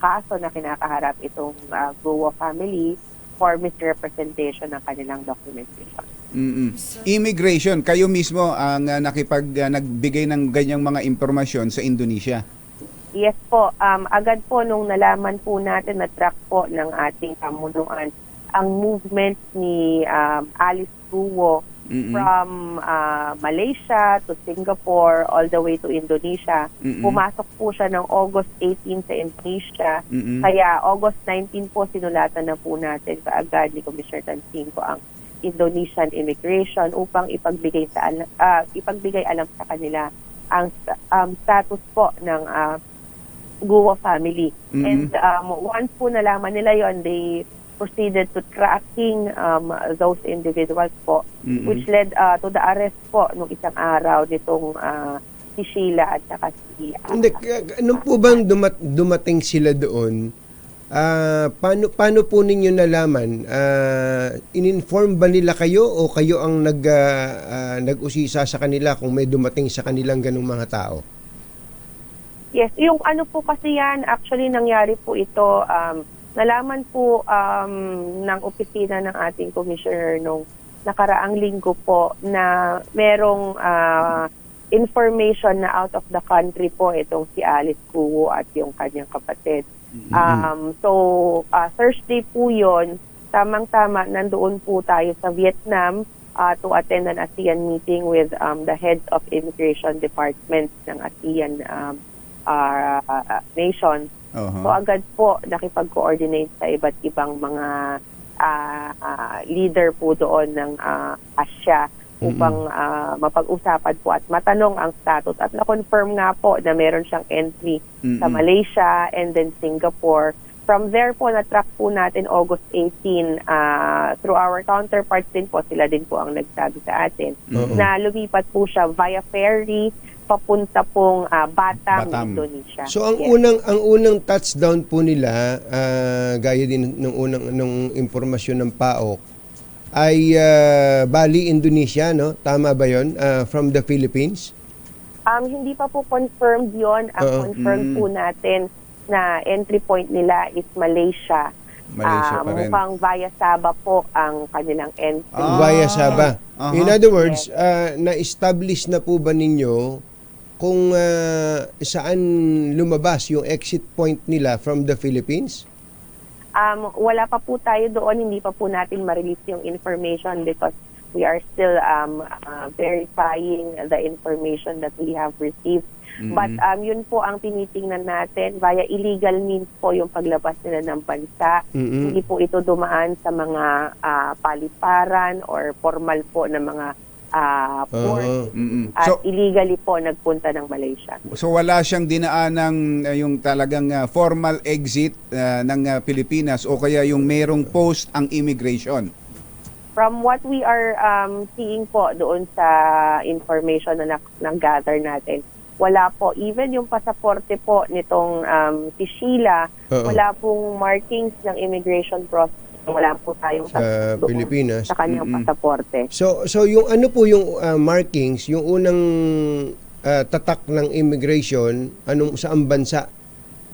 kaso na kinakaharap itong Guo family for misrepresentation ng kanilang documentation. Immigration, kayo mismo ang nagbigay ng ganyang mga impormasyon sa Indonesia? Yes po, agad po nung nalaman po natin na track po ng ating pamunuan ang movement ni Alice Guo from Malaysia to Singapore all the way to Indonesia. Pumasok po siya ng August 18 sa Indonesia. Kaya August 19 po sinulatan na po natin kaagad ni Commissioner Tansinko ang Indonesian Immigration upang ipagbigay alam sa kanila ang status po ng Guo family. And once po nalaman nila yon, they proceeded to tracking those individuals po, which led to the arrest po nung isang araw nitong si Sheila at saka si Hindi, nung po bang dumating sila doon, paano po ninyo nalaman? In-inform ba nila kayo o kayo ang nag-usisa sa kanila kung may dumating sa kanilang ganung mga tao? Yes, yung ano po kasi yan, actually nangyari po ito, nalaman po ng opisina ng ating commissioner nung nakaraang linggo po na merong information na out of the country po itong si Alice Guo at yung kanyang kapatid. Thursday po yun, tamang-tama, nandoon po tayo sa Vietnam to attend an ASEAN meeting with the heads of immigration departments ng ASEAN nations. So agad po nakipag-coordinate sa iba't ibang mga leader po doon ng Asia upang mapag-usapan po at matanong ang status. At na-confirm nga po na meron siyang entry sa Malaysia and then Singapore. From there po, na-track po natin August 18 through our counterparts din po, sila din po ang nagsabi sa atin, na lumipat po siya via ferry papunta pong Batam, Indonesia. So ang unang touchdown po nila, gaya din nung impormasyon ng PAOK, ay Bali, Indonesia, no? Tama ba 'yon? From the Philippines? Hindi pa po confirmed 'yon. Ang confirmed po natin na entry point nila is Malaysia. Malaysia pa rin. Mukhang via Sabah po ang kanilang entry. Via Sabah. In other words, na-establish na po ba ninyo kung saan lumabas yung exit point nila from the Philippines? Wala pa po tayo doon, hindi pa po natin ma-release yung information because We are still verifying the information that we have received. But yun po ang tinitingnan natin. Via illegal means po yung paglabas nila ng bansa. Hindi po ito dumaan sa mga paliparan or formal po na mga port. At So- illegally po nagpunta ng Malaysia. So wala siyang dinaan ng yung talagang formal exit ng Pilipinas o kaya yung merong post ang immigration. From what we are seeing po doon sa information na nag-gather natin, wala po. Even yung pasaporte po nitong si Sheila, wala pong markings ng immigration process. Wala po tayong Sa doon Pilipinas. sa kanyang pasaporte. So yung ano po yung markings, yung unang tatak ng immigration, saang bansa?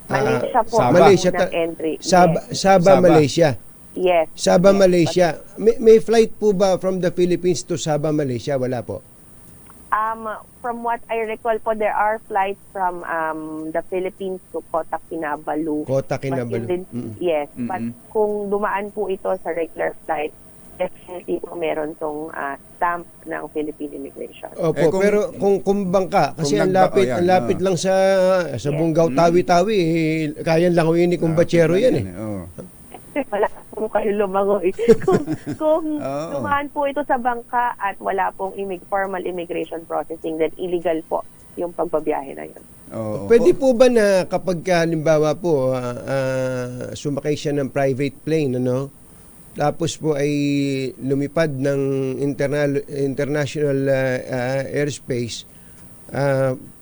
Malaysia po. Sabah. Malaysia Malaysia entry. Sabah, Yes. Sabah, Malaysia. Yes. Sabah, Yes. Malaysia. May flight po ba from the Philippines to Sabah, Malaysia? Wala po. From what I recall po, there are flights from the Philippines to Kota Kinabalu. Kota But Kinabalu. yes, but kung dumaan po ito sa regular flight, definitely po meron tong stamp ng Philippine Immigration. Opo, kung- pero kung bangka, kasi kung ang lapit, yan, ang lapit lang sa Bungaw, Tawi-Tawi, kaya lang ini kung batsero yan eh. Oo. Wala po kayo lumangoy. kung Oo. dumaan po ito sa bangka at wala pong formal immigration processing, then illegal po yung pagbabiyahe na yun. Oo. Pwede po ba na kapag halimbawa po sumakay siya ng private plane, ano? Tapos po ay lumipad ng international airspace,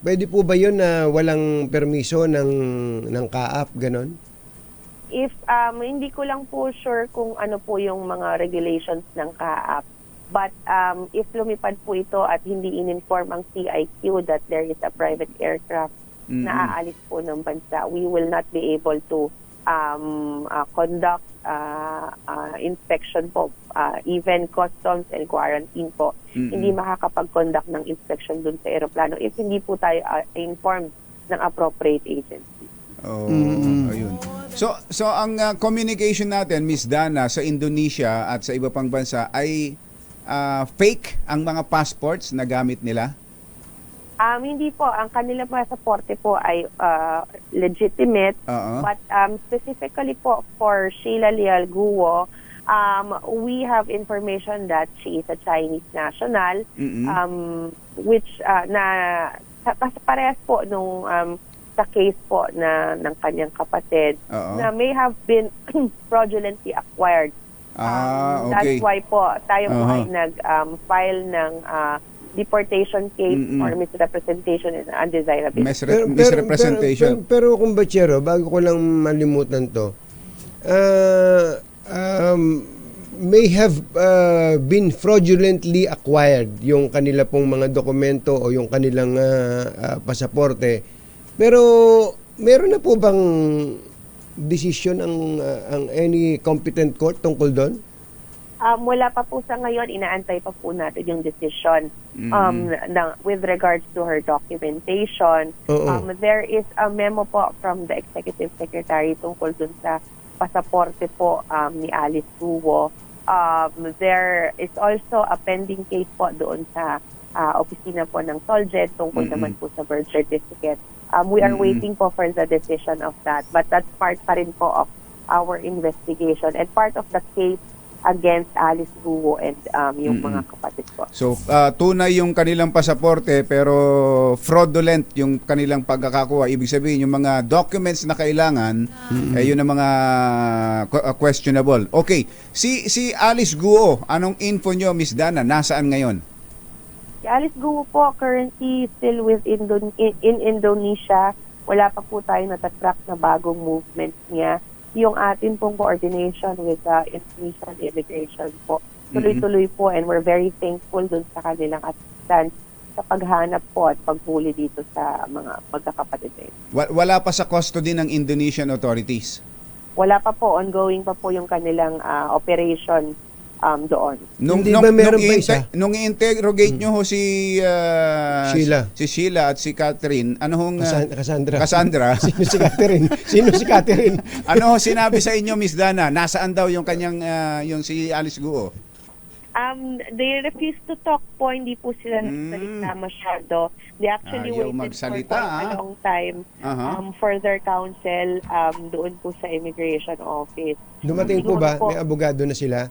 pwede po ba yun na walang permiso ng kaap, ganon? If hindi ko lang po sure kung ano po yung mga regulations ng CAAP, but if lumipad po ito at hindi in-inform ang CIQ that there is a private aircraft na aalis po ng bansa, we will not be able to conduct inspection po. Even customs and quarantine po, hindi makakapag-conduct ng inspection dun sa aeroplano if hindi po tayo informed ng appropriate agency. Oh, ayun. So ang communication natin, Miss Dana, sa Indonesia at sa iba pang bansa ay fake ang mga passports na gamit nila? Hindi po. Ang kanilang pasaporte po ay legitimate. Oo. But specifically po for Sheila Leal Guo, we have information that she is a Chinese national, which parehas po nung sa case po ng kanyang kapatid Oo. na may have been fraudulently acquired. Okay. That's why po tayo po ay nag-file ng deportation case or misrepresentation and undesirability. Misrepresentation. Pero kung batsero, bago ko lang malimutan to, may have been fraudulently acquired yung kanila pong mga dokumento o yung kanilang pasaporte. Pero meron na po bang decision ang any competent court tungkol doon? Wala pa po sa ngayon, inaantay pa po natin yung decision with regards to her documentation. There is a memo po from the Executive Secretary tungkol dun sa pasaporte po ni Alice Guo. There is also a pending case po doon sa opisina po ng SOLJED tungkol naman po sa birth certificate. We are waiting po for the decision of that, but that's part pa rin po of our investigation and part of the case against Alice Guo and yung mga kapatid ko. So, tunay yung kanilang pasaporte pero fraudulent yung kanilang pagkakakuha. Ibig sabihin, yung mga documents na kailangan, yun ang mga questionable. Okay, si Alice Guo, anong info nyo, Miss Dana? Nasaan ngayon? Si Alice Guo po currently still with in Indonesia. Wala pa po tayo natatrack na bagong movement niya. Yung atin pong coordination with Indonesian immigration po. Tuloy-tuloy po and we're very thankful dun sa kanilang assistance sa paghanap po at paghuli dito sa mga magkakapatid. Wala pa sa custody ng Indonesian authorities? Wala pa po. Ongoing pa po yung kanilang operation doon. Hindi ba meron pa isa? Nung i-interrogate nyo ho si Sheila. si Sheila at si Catherine, ano hong Cassandra. Cassandra. Sino si Catherine? Sino si Catherine? Ano ho sinabi sa inyo, Miss Dana? Nasaan daw yung kanyang yung si Alice Guo? They refuse to talk po, hindi po sila nagsalita masyado. They actually Ayaw waited magsalita, for quite a long time for their counsel doon po sa immigration office. Dumating po Siguro ba? po, May abogado na sila?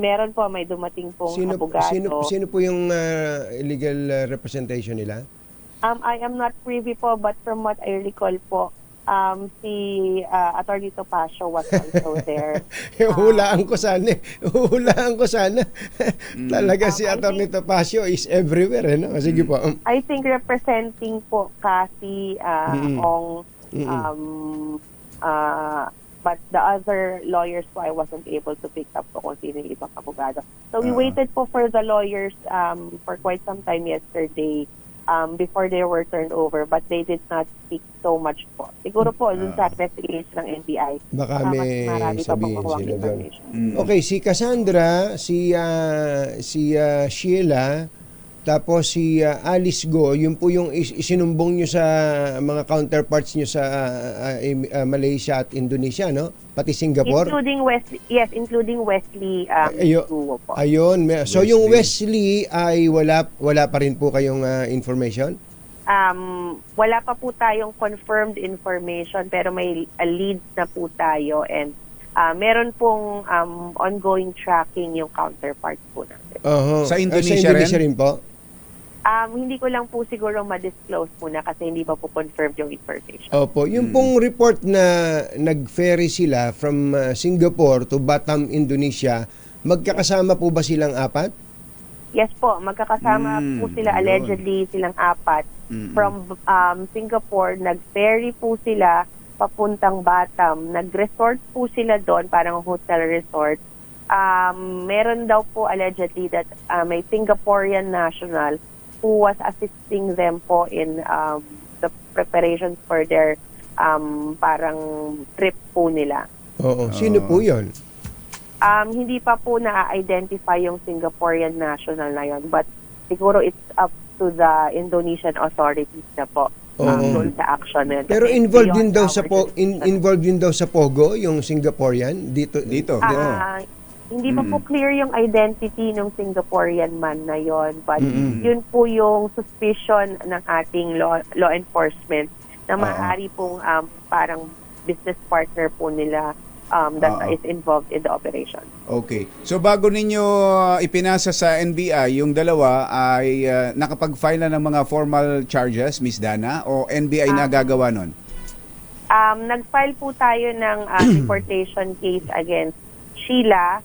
meron po, may dumating pong abogado. Sino po yung legal representation nila? I am not privy po, but from what I recall po, si Attorney Topacio was also there. Hulaan ko sana. Talaga si Atty. Topacio is everywhere. No? Sige po. I think representing po kasi Ong, but the other lawyers po, I wasn't able to pick up po kung sino yung ibang abogado. So we waited po for the lawyers for quite some time yesterday before they were turned over, but they did not speak so much po. Siguro po dun sa investigation ng NBI. Baka mas may marami pa sabihin makuha sila doon. information. Okay, si Cassandra, si Sheila, tapos si Alice Go, yun po yung isinumbong nyo sa mga counterparts nyo sa Malaysia at Indonesia, no? Pati Singapore. Including Wesley Guo po. Ayun. So yung Wesley ay wala pa rin po kayong information? Wala pa po tayong confirmed information, pero may leads na po tayo, and meron pong ongoing tracking yung counterparts po natin. Sa Indonesia rin po? Hindi ko lang po siguro ma-disclose muna kasi hindi pa po confirmed yung information. Opo. Yung pong report na nag-ferry sila from Singapore to Batam, Indonesia, magkakasama po ba silang apat? Yes po, magkakasama po sila, allegedly silang apat. From Singapore, nag-ferry po sila papuntang Batam. Nag-resort po sila doon, parang hotel resort. Meron daw po allegedly that may Singaporean national who was assisting them po in the preparations for their parang trip po nila. Oo. Sino po yun? Hindi pa po na-identify yung Singaporean national na yun, but siguro it's up to the Indonesian authorities na po doon sa action na yun. Pero Kasi involved din beyond daw our sa jurisdiction. involved din daw sa Pogo yung Singaporean dito. Hindi pa po clear yung identity ng Singaporean man na yon, but yun po yung suspicion ng ating law enforcement na maaari pong parang business partner po nila that is involved in the operation. Okay. So bago ninyo ipinasa sa NBI, yung dalawa ay nakapag-file na ng mga formal charges, Miss Dana, o NBI na gagawa nun? Nag-file po tayo ng deportation case against Sheila.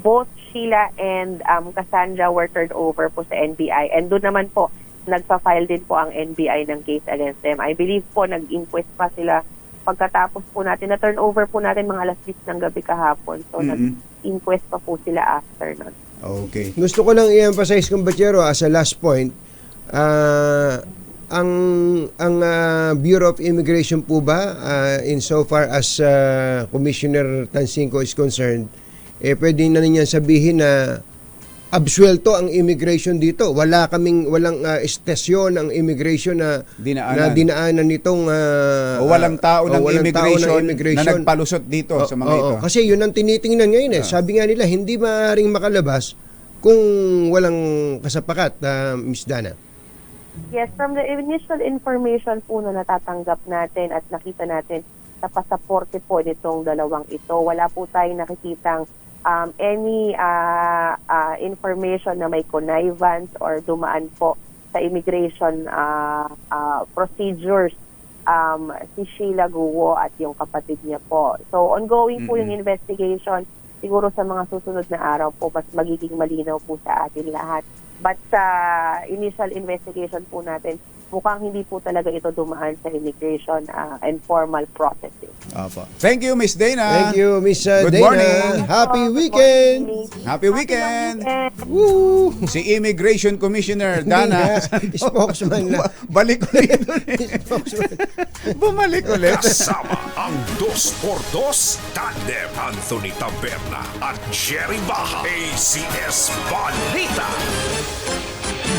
Both Sheila and Cassandra were turned over po sa NBI. And doon naman po, nagpa-file din po ang NBI ng case against them. I believe po, nag-inquest pa sila pagkatapos po natin. Na-turn over po natin mga alas 10 ng gabi kahapon. So, nag-inquest pa po sila after nun. Okay. Gusto ko lang i-emphasize, Kumbachero, as a last point, ang Bureau of Immigration po ba, insofar as Commissioner Tansinko is concerned, pwede na niyan sabihin na absuelto ang immigration dito. Walang estasyon ang immigration na dinaanan nitong walang tao ng immigration na nagpalusot dito sa mga ito. Kasi yun ang tinitingnan ngayon. Sabi nga nila, hindi maaaring makalabas kung walang kasapakat, Ms. Dana. Yes, from the initial information po na natatanggap natin at nakita natin sa pasaporte po nitong dalawang ito, wala po tayong nakikitang any information na may connivance or dumaan po sa immigration procedures si Sheila Guo at yung kapatid niya po. So ongoing po yung investigation. Siguro sa mga susunod na araw po mas magiging malinaw po sa atin lahat. But sa initial investigation po natin, mukhang hindi po talaga ito dumaan sa immigration and formal processes. Thank you, Miss Dana. Thank you, Miss Good Dana. morning. Happy weekend. Happy weekend. Woo! Si Immigration Commissioner Dana. Spokesman na. Balik ulit. Bumalik ulit. Kasama ang 2x2 Tandem Anthony Taberna at Jerry Baja. ACS Balita.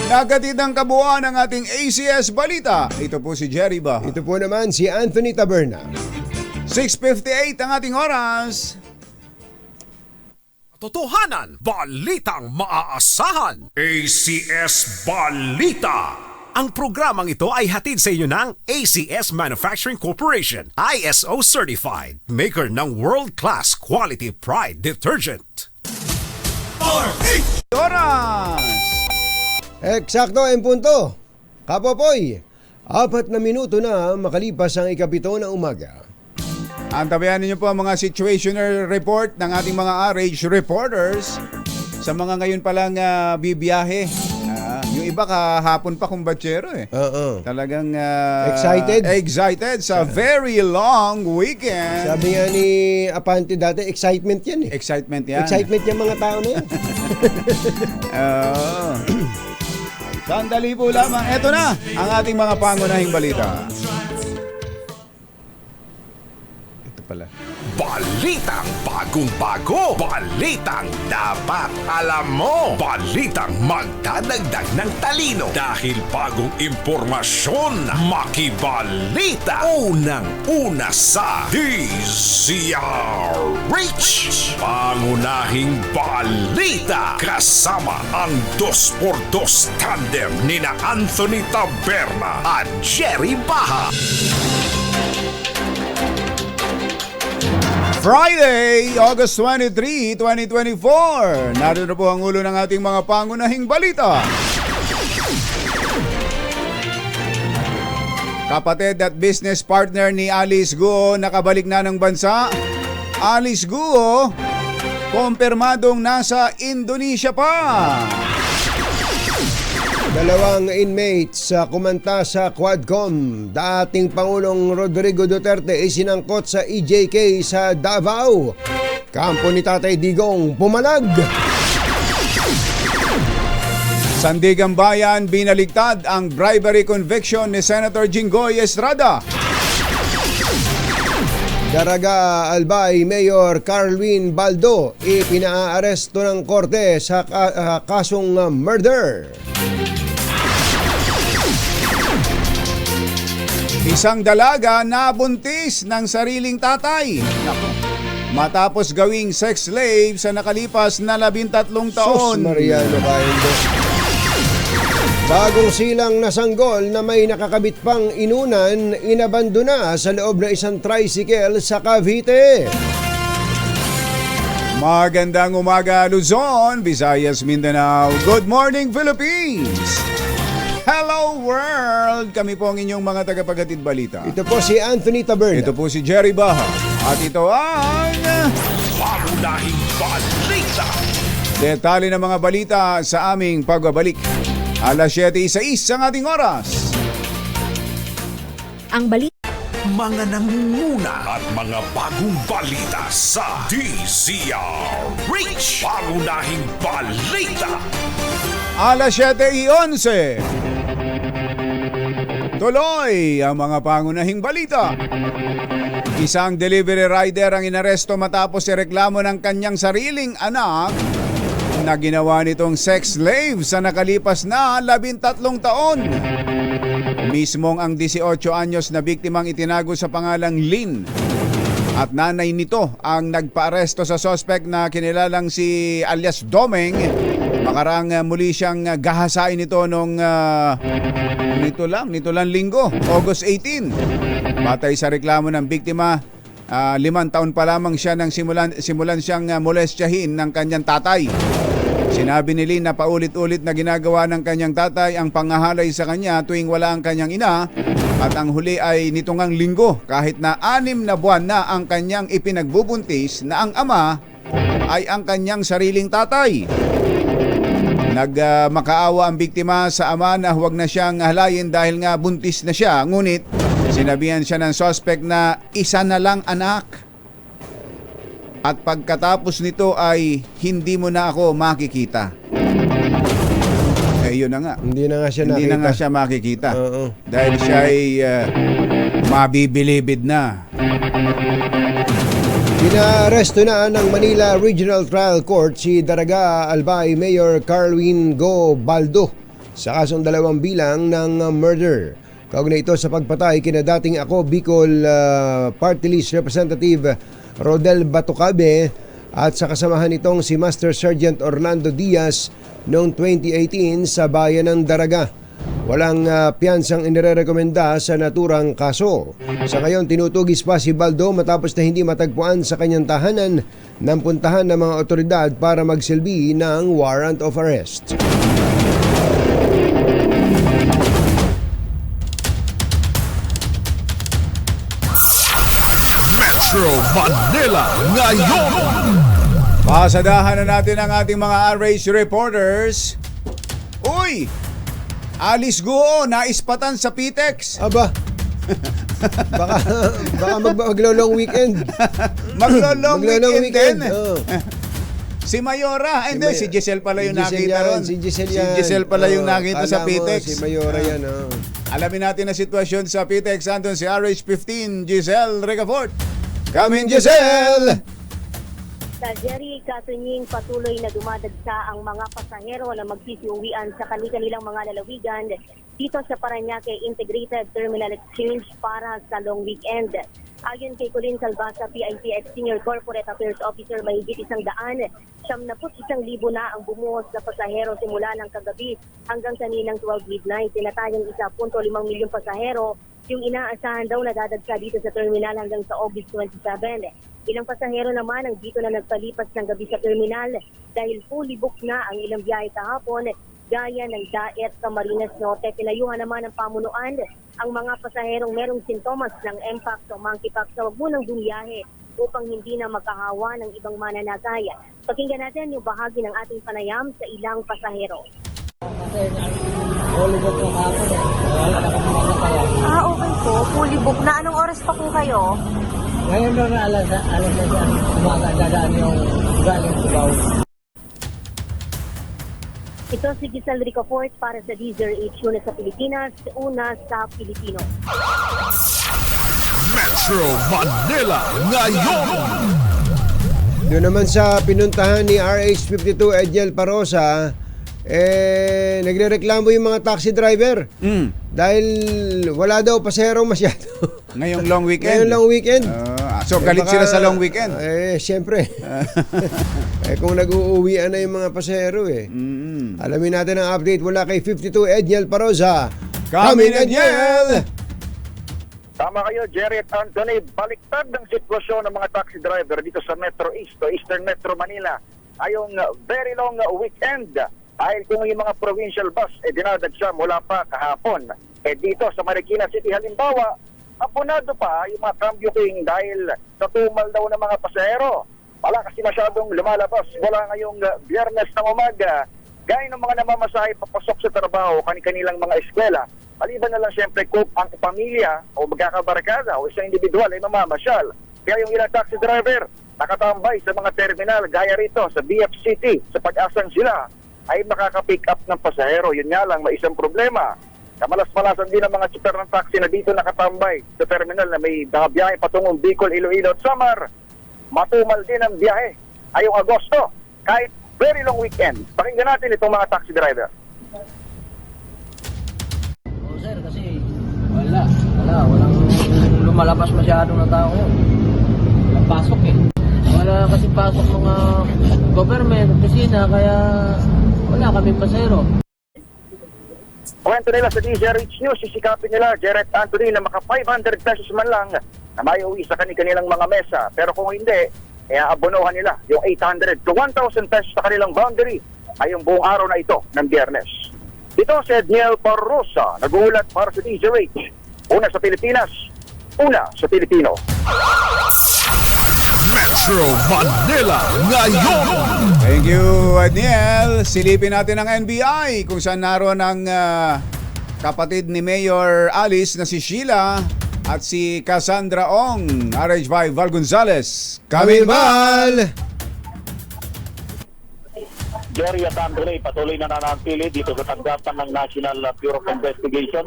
Nagatid ang kabuuan ng ating ACS Balita. Ito po si Jerry Baha. Ito po naman si Anthony Taberna. 6:58 ang ating oras. Totohanan, balitang maaasahan. ACS Balita. Ang programang ito ay hatid sa inyo ng ACS Manufacturing Corporation, ISO certified, maker ng world-class quality pride detergent. Oras! Eksakto en punto. Kapopoy, 4 na minuto na makalipas ang 7 ng umaga. Antabayan ninyo po ang mga situational report ng ating mga RH reporters sa mga ngayon palang bibiyahe. Yung iba kahapon pa kumbatsero eh. Talagang excited sa very long weekend. Sabi nga ni Apante dati, excitement yan eh. Excitement yan. Excitement yung mga tao na yan. Sandali po lamang. Eto na ang ating mga pangunahing balita. Ito pala. Balitang bagong-bago. Balitang dapat alam mo. Balitang magdadagdag ng talino. Dahil bagong impormasyon, makibalita. Unang-una sa DZRH. Pangunahing balita. Kasama ang 2x2 tandem nina Anthony Taberna at Jerry Baha. Friday, August 23, 2024. Narito po ang ulo ng ating mga pangunahing balita. Kapatid at business partner ni Alice Guo nakabalik na ng bansa. Alice Guo, kumpirmadong nasa Indonesia pa. 2 inmates sa kumanta sa Quadcom. Dating Pangulong Rodrigo Duterte ay sinangkot sa EJK sa Davao. Kampo ni Tatay Digong pumalag. Sandigan Bayan, binaligtad ang bribery conviction ni Senator Jinggoy Estrada. Daraga Albay Mayor Carlwin Baldo ipinaaresto ng korte sa kasong murder. Isang dalaga nabuntis ng sariling tatay. Matapos gawing sex slave sa nakalipas na 13 taon. Sus Mariano Kaendo. Bagong silang na sanggol na may nakakabit pang inunan, inabandona sa loob ng isang tricycle sa Cavite. Magandang umaga Luzon, Visayas, Mindanao. Good morning Philippines! Hello world! Kami po ang inyong mga tagapaghatid balita. Ito po si Anthony Taberna. Ito po si Jerry Baha. At ito ang Pangunahing balita. detalye ng mga balita sa aming pagbabalik. Alas 7:06 ang ating oras. Ang balita. Mga nangunguna at mga bagong balita sa DZRH. Pangunahing balita. Alas 7:11. Tuloy ang mga pangunahing balita. Isang delivery rider ang inaresto matapos ireklamo ng kanyang sariling anak na ginawa nitong sex slave sa nakalipas na 13 taon. Mismong ang 18 anyos na biktimang itinago sa pangalang Lynn at nanay nito ang nagpaaresto sa suspect na kinilalang si alias Domeng. Makarang muli siyang gahasain nito nung nito lang linggo, August 18. Batay sa reklamo ng biktima, 5 taon pa lamang siya nang simulan siyang molestyahin ng kanyang tatay. Sinabi ni Lynn na paulit-ulit na ginagawa ng kanyang tatay ang panghahalay sa kanya tuwing wala ang kanyang ina, at ang huli ay nitong ang linggo kahit na 6 na buwan na ang kanyang ipinagbubuntis na ang ama ay ang kanyang sariling tatay. Nagmakaawa ang biktima sa ama na huwag na siyang halayin dahil nga buntis na siya, ngunit sinabihan siya ng suspect na isa na lang anak. At pagkatapos nito ay hindi mo na ako makikita. Yun na nga. Hindi na nga siya Hindi nakita. na nga siya makikita. Oo. Dahil siya ay mabibilibid na. Pinaaresto na ng Manila Regional Trial Court si Daraga Albay Mayor Carlwin Go Baldo sa kasong 2 bilang ng murder. Kaugnay ito sa pagpatay kina dating Ako Bicol Party List Representative Rodel Batucabe at sa kasamahan nitong si Master Sergeant Orlando Diaz noong 2018 sa bayan ng Daraga. Walang piyansang inirekomenda sa naturang kaso. Sa ngayon, tinutugis pa si Baldo matapos na hindi matagpuan sa kanyang tahanan ng puntahan ng mga otoridad para magsilbi ng warrant of arrest. Metro Manila ngayon. Pasadahan na natin ang ating mga RH reporters. Uy! Alice Guo, naispatan sa PTEX. Aba, baka maglo-long weekend. Maglo-long weekend din. Oh. Si Mayora, hindi, si Giselle pala yung nakita ron. Si Giselle Si yan. Giselle pala yung nakita sa Kala mo, PTEX. Si Mayora yan. Oh. Alamin natin ang sitwasyon sa PTEX. Andun si RH15, Giselle Ricafort. Come in, Giselle! Sa Jerry Katunying, patuloy na dumadagsa ang mga pasahero na magsisiuwian sa kanilang mga lalawigan dito sa Parañaque Integrated Terminal Exchange para sa long weekend. Ayon kay Colin Salvasa, PITX Senior Corporate Affairs Officer, mahigit 100,000, 71,000 na ang bumuhos na pasahero simula ng kagabi hanggang kaninang 12 midnight. Tinatayang 1.5 milyong pasahero yung inaasahan daw na dadagsa dito sa terminal hanggang sa August 27. Ilang pasahero naman ang dito na nagpalipas ng gabi sa terminal dahil fully booked na ang ilang biyahe kahapon gaya ng Daet, Camarines Norte. Tinayuhan naman ng pamunuan ang mga pasaherong merong sintomas ng MPAX o monkeypox na huwag munang bumiyahe upang hindi na makahawa ng ibang mananakay. Pakinggan natin yung bahagi ng ating panayam sa ilang pasahero. Okay po, fully booked na. Anong oras pa po kayo? Ngayon na alas na dyan, umaga dadaan yung galing Cubao. Ito si Giselle Ricafort para sa DZRH, una sa Pilipinas, una sa Pilipino. Metro Manila ngayon. Doon naman sa pinuntahan ni RH52 Edgel Parosa, nagrereklamo yung mga taxi driver dahil wala daw pasahero masyado. Ngayong long weekend. Ngayong long weekend. So galit baka, sila sa long weekend. Siyempre. Kung nag-uuwian na yung mga pasahero Alamin natin ang update mula kay 52 Edgel Parosa. Come in, Edgel! Tama kayo, Jerry at Anthony. Baliktad ng sitwasyon ng mga taxi driver dito sa Metro East o Eastern Metro Manila ayong very long weekend. Dahil kung yung mga provincial bus dinadagsa mula pa kahapon. Dito sa Marikina City halimbawa, apunado pa yung mga cambio king dahil sa tumal daw ng mga pasahero. Wala kasi masyadong lumalabas mula ngayong Biyernes ng umaga. Gaya ng mga namamasahe papasok sa trabaho, kanilang mga eskwela. Maliban na lang siyempre kung ang pamilya o magkakabarkada o isang individual ay mamamasyal. Kaya yung ilang taxi driver nakatambay sa mga terminal gaya rito sa BF City sa pag-asang sila ay makaka-pick up ng pasahero. Yun nga lang, may isang problema. Kamalas-malasan din ang mga super ng taxi na dito nakatambay sa terminal na may biyahe patungong Bicol, Iloilo at Samar. Matumal din ang biyahe ayong Agosto kahit very long weekend. Pakinggan natin itong mga taxi driver. Sir, kasi walang lumalabas masyado na tao yun. Walang pasok wala kasi pasok mga government, opisina, kaya wala kami pasero. Kwento nila sa DZRH News, sisikapin nila, Jared Anthony, na maka 500 pesos man lang na may uwi sa kanilang mga mesa. Pero kung hindi, abonohan nila yung 800 to 1,000 pesos sa kanilang boundary ay yung buong araw na ito ng Biyernes. Ito si Edniel Parrosa, nag-uulat para sa DZRH. Una sa Pilipinas, una sa Pilipino. Metro Manila ngayon. Thank you, Adniel. Silipin natin ang NBI kung saan naroon ang kapatid ni Mayor Alice na si Sheila at si Cassandra Ong. RH5 Val Gonzales. Kamil Val! Jerry at Andre, patuloy na nanatili dito sa tanggapan ng National Bureau of Investigation.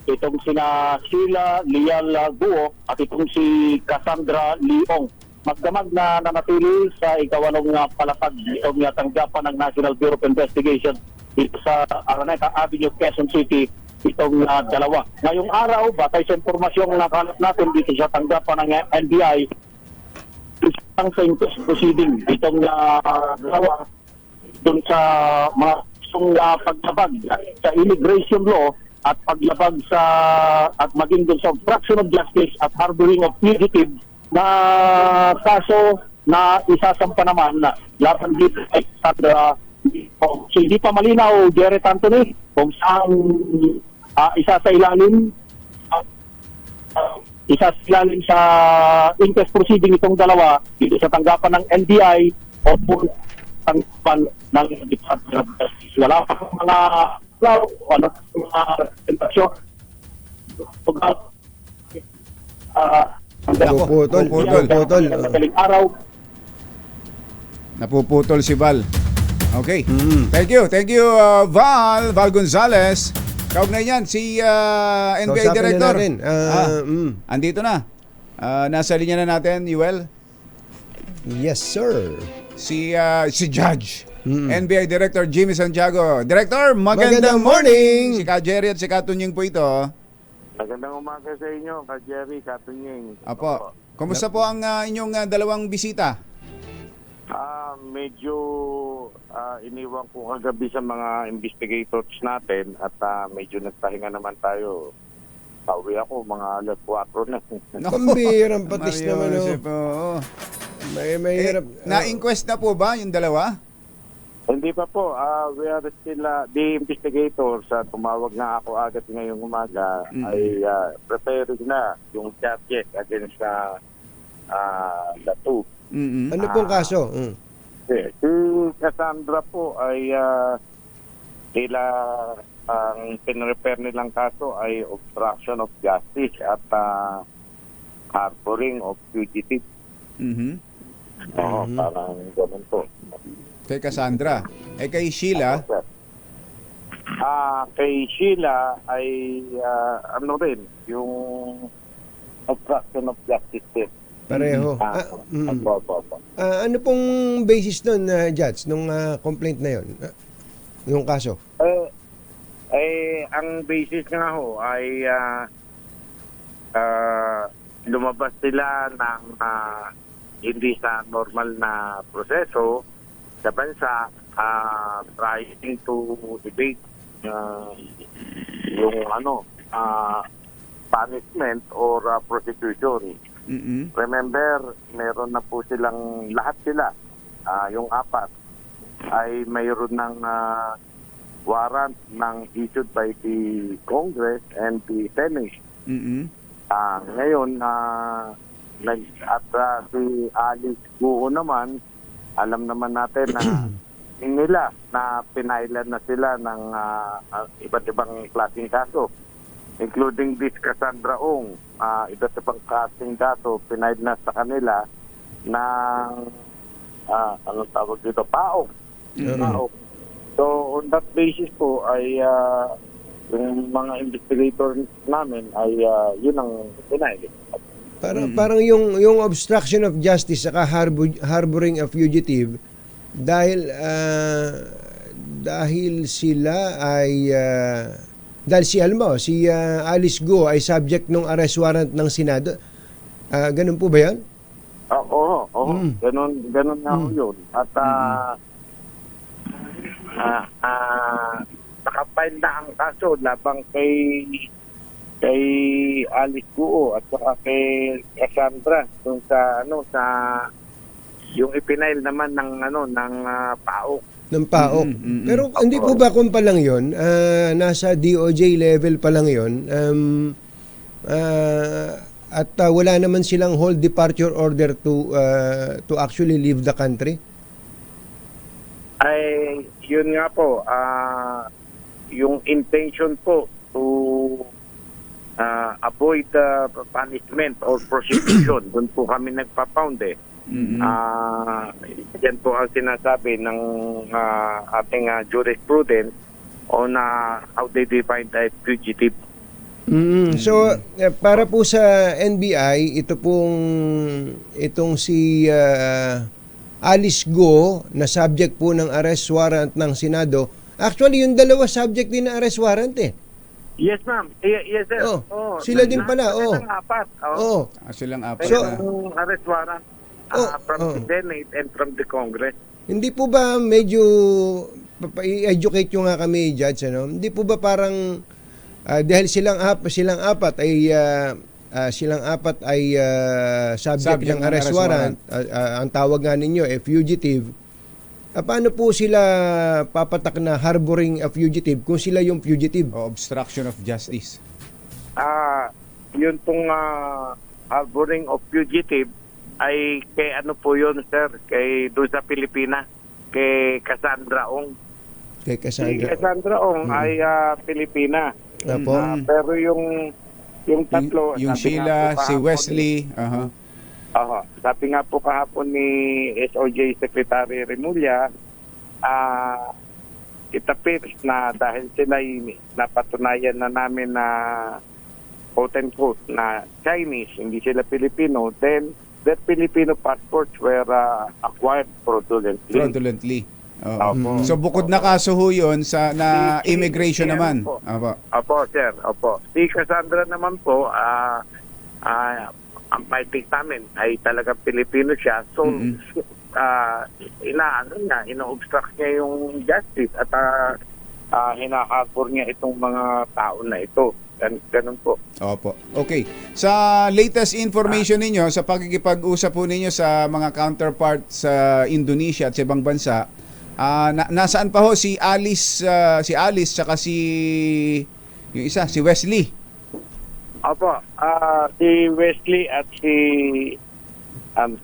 Itong sina Sheila Lial Guo at itong si Cassandra Leong. Magdamag na nanatili sa ikawalong palapag itong tanggapan ng National Bureau of Investigation dito sa Araneta Avenue, Quezon City, itong dalawa. Ngayong araw, batay sa impormasyong nakalap natin dito sa tanggapan ng NBI, isang sa inquest proceeding itong dalawa doon sa mga gustong paglabag sa immigration law at paglabag sa at maging doon sa obstruction of justice at harboring of fugitive na kaso na isasampa naman na laban dito kay Sandra. So, hindi pa malinaw, Jared Anthony, kung saan isa sa ilalim sa inquest proceeding itong dalawa dito sa tanggapan ng NBI o po tanggapan ng Department of Justice. Wala pa mga tentasyon. Napuputol. Madaling araw. Napuputol si Val. Okay. Thank you, Val Gonzales. Kaugnay niyan, si NBI Kausapin Director. na natin. Andito na. Nasa linya na natin, Yuel. Yes, sir. Si Judge. NBI Director Jimmy Santiago. Director, magandang Magandang morning. Si Ka Jerry at si Ka Tunying po ito. Magandang umaga sa inyo, Ka Jerry, Ka Tunying. Apo. Kumusta po ang inyong dalawang bisita? Medyo iniwan ko kagabi sa mga investigators natin at medyo nagpahinga naman tayo. Pauwi ako mga alas 4 na. Pambirang patis Mario naman. Joseph, oo. Mahirap. Na-inquest na po ba yung dalawa? Hindi pa po. We are still the investigators. Tumawag na ako agad ngayong umaga ay preparing na yung charges against the two. Ano pong kaso? Si Cassandra po ay ang pinrepair nilang kaso ay obstruction of justice at harboring of fugitive. Parang ganun po. Kay Cassandra. Kay Sheila? Kay Sheila ay ano rin, yung obstruction of justice din. Pareho. Ano pong basis nun, Judge, nung complaint na yon? Yung kaso? Ang basis nga ho ay lumabas sila ng hindi sa normal na proseso sa bansa, trying to evade yung punishment or prosecution. Remember, meron na po silang lahat sila, yung apat ay mayroon ng warrant ng issued by the Congress and the Senate. Ngayon, si Alice Guo naman, alam naman natin na na pinailan na sila ng iba't ibang klaseng kaso, including this Cassandra Ong. Iba't ibang klaseng kaso, pinail na sa kanila ng anong tawag dito? PAOK. So, on that basis po ay yung mga investigator namin ay yun ang pinail. Parang yung obstruction of justice saka harboring a fugitive dahil sila ay dahil si Alice Guo ay subject ng arrest warrant ng Senado. Ganun po ba 'yan? Oo. Ganun nga ho yun. At nakapile na ang kaso labang kay Alice Guo at saka kay Cassandra dun sa yung ipinail naman ng PAOK. Ng PAOK. Pero hindi po ba kung pa lang 'yon, nasa DOJ level pa lang 'yon. At wala naman silang hold departure order to actually leave the country? Ay yun nga po, yung intention po to avoid punishment or prosecution. Doon po kami nagpa-pound yan po ang sinasabi ng ating jurisprudence on how they define the fugitive. So, para po sa NBI, itong si Alice Guo na subject po ng arrest warrant ng Senado. Actually, yung dalawa subject din ng arrest warrant Yes, ma'am. Yes, sir. Sila din pala. Silang apat. Silang apat. So, arrest warrant. from the Senate and from the Congress. Hindi po ba medyo i-educate nyo nga kami, Judge, ano? Hindi po ba parang dahil silang apat ay subject ng arrest warrant, ang tawag nga ninyo fugitive. Paano po sila papatak na harboring a fugitive kung sila yung fugitive? O obstruction of justice. Yun pong harboring of fugitive ay kay ano po yun, sir, kay doon sa Pilipinas, kay Cassandra Ong. Kay Si Cassandra Ong ay Pilipina. Apo. Pero yung tatlo, Yung sabi Sheila, nga po si kahapon, Wesley, sabi nga po kahapon ni SOJ Secretary Remulla, it appears na dahil sila napatunayan na namin na quote-unquote na Chinese, hindi sila Filipino, then their Filipino passports were acquired fraudulently. Oo. So bukod na kaso ho yun sa na immigration naman. Opo, sir. Opo. Si Cassandra naman po, ang findings namin ay talagang Pilipino siya. So, ino-obstruct niya yung justice at hinaharbor niya itong mga tao na ito. Ganun po. Opo. Okay. Sa latest information ninyo, sa pagkikipag-usap po ninyo sa mga counterparts sa Indonesia at sa ibang bansa, nasaan pa ho si Alice tsaka yung isa, si Wesley? Opo. Si Wesley at si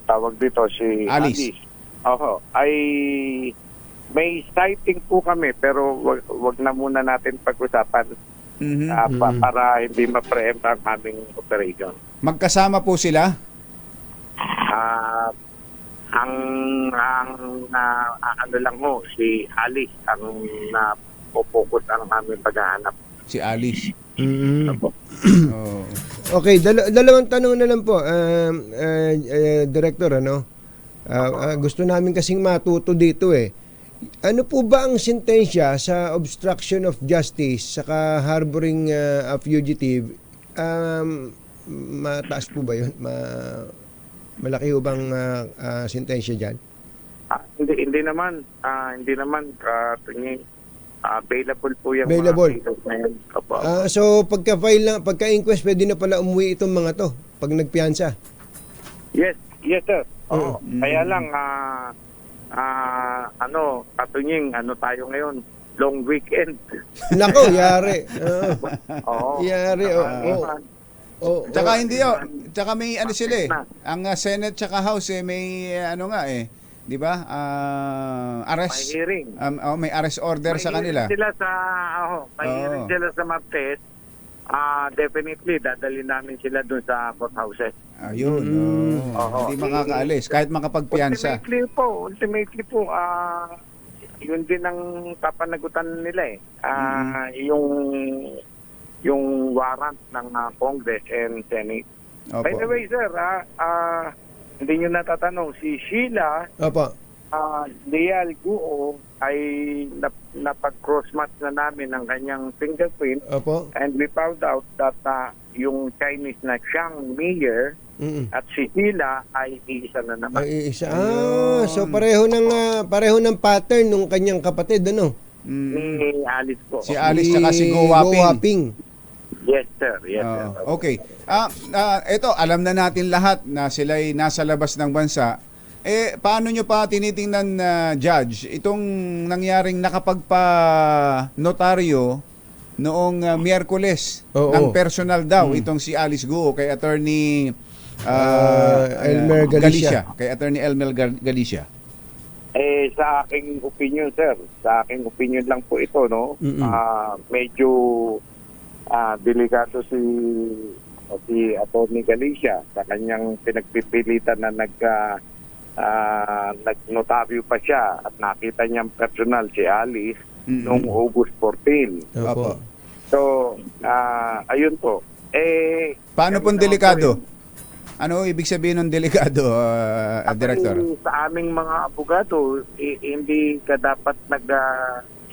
tawag dito, si Alice. Oho. Ay may sighting po kami pero wag na muna natin pag-usapan. Para hindi ma-preempt ang aming operation. Magkasama po sila? Ano lang ho, si Alice ang napopokus ang aming paghahanap. Si Alice. Okay, dalawang tanong na lang po, Director, ano? Gusto namin kasing matuto dito eh. Ano po ba ang sentensya sa obstruction of justice saka harboring a fugitive? Mataas po ba yun? Malaki ho bang sentensya dyan? Hindi naman. Available po yung available. So pagka-inquest, pwede na pala umuwi itong mga to pag nagpiyansa? Yes sir. Kaya lang katunying, tayo ngayon, long weekend. Nako, yari. Yari. Tsaka hindi tsaka may ano sila eh. Ang Senate tsaka House may di ba? Arrest. May hearing. May arrest order sa kanila. May hearing sila sa Martes. Definitely dadalhin namin sila doon sa courthouses. Ayun. Hindi makakaalis kahit makapagpiyansa. Ultimately po, yun din ang papanagutan nila eh. Yung warrant ng Congress and Senate. By the way, sir, hindi nyo natatanong, si Sheila Leal Guo ay napag-cross-match na namin ang kanyang fingerprint. And we found out that yung Chinese na Chiang Mayer at si Sheila ay iisa na naman. So pareho ng pattern ng kanyang kapatid, ano? Ni Alice po. Si Alice tsaka si Go Waping. Yes, sir. Yes, sir. Okay. Ito, alam na natin lahat na sila'y nasa labas ng bansa. Paano nyo pa tinitingnan, Judge, itong nangyaring nakapagpa-notaryo noong Miyerkules ng personal daw, itong si Alice Guo kay Attorney Elmer Galicia. Kay Attorney Elmer Galicia. Sa aking opinion, sir, lang po ito, no? Medyo delikado si Attorney Galicia sa kanyang pinagpipilitan na nagnotaryo pa siya at nakita niyang personal si Alice noong August 14. So, ayun po. Paano pong delikado? Ano ibig sabihin ng delikado, Director? Sa aming mga abogado, hindi ka dapat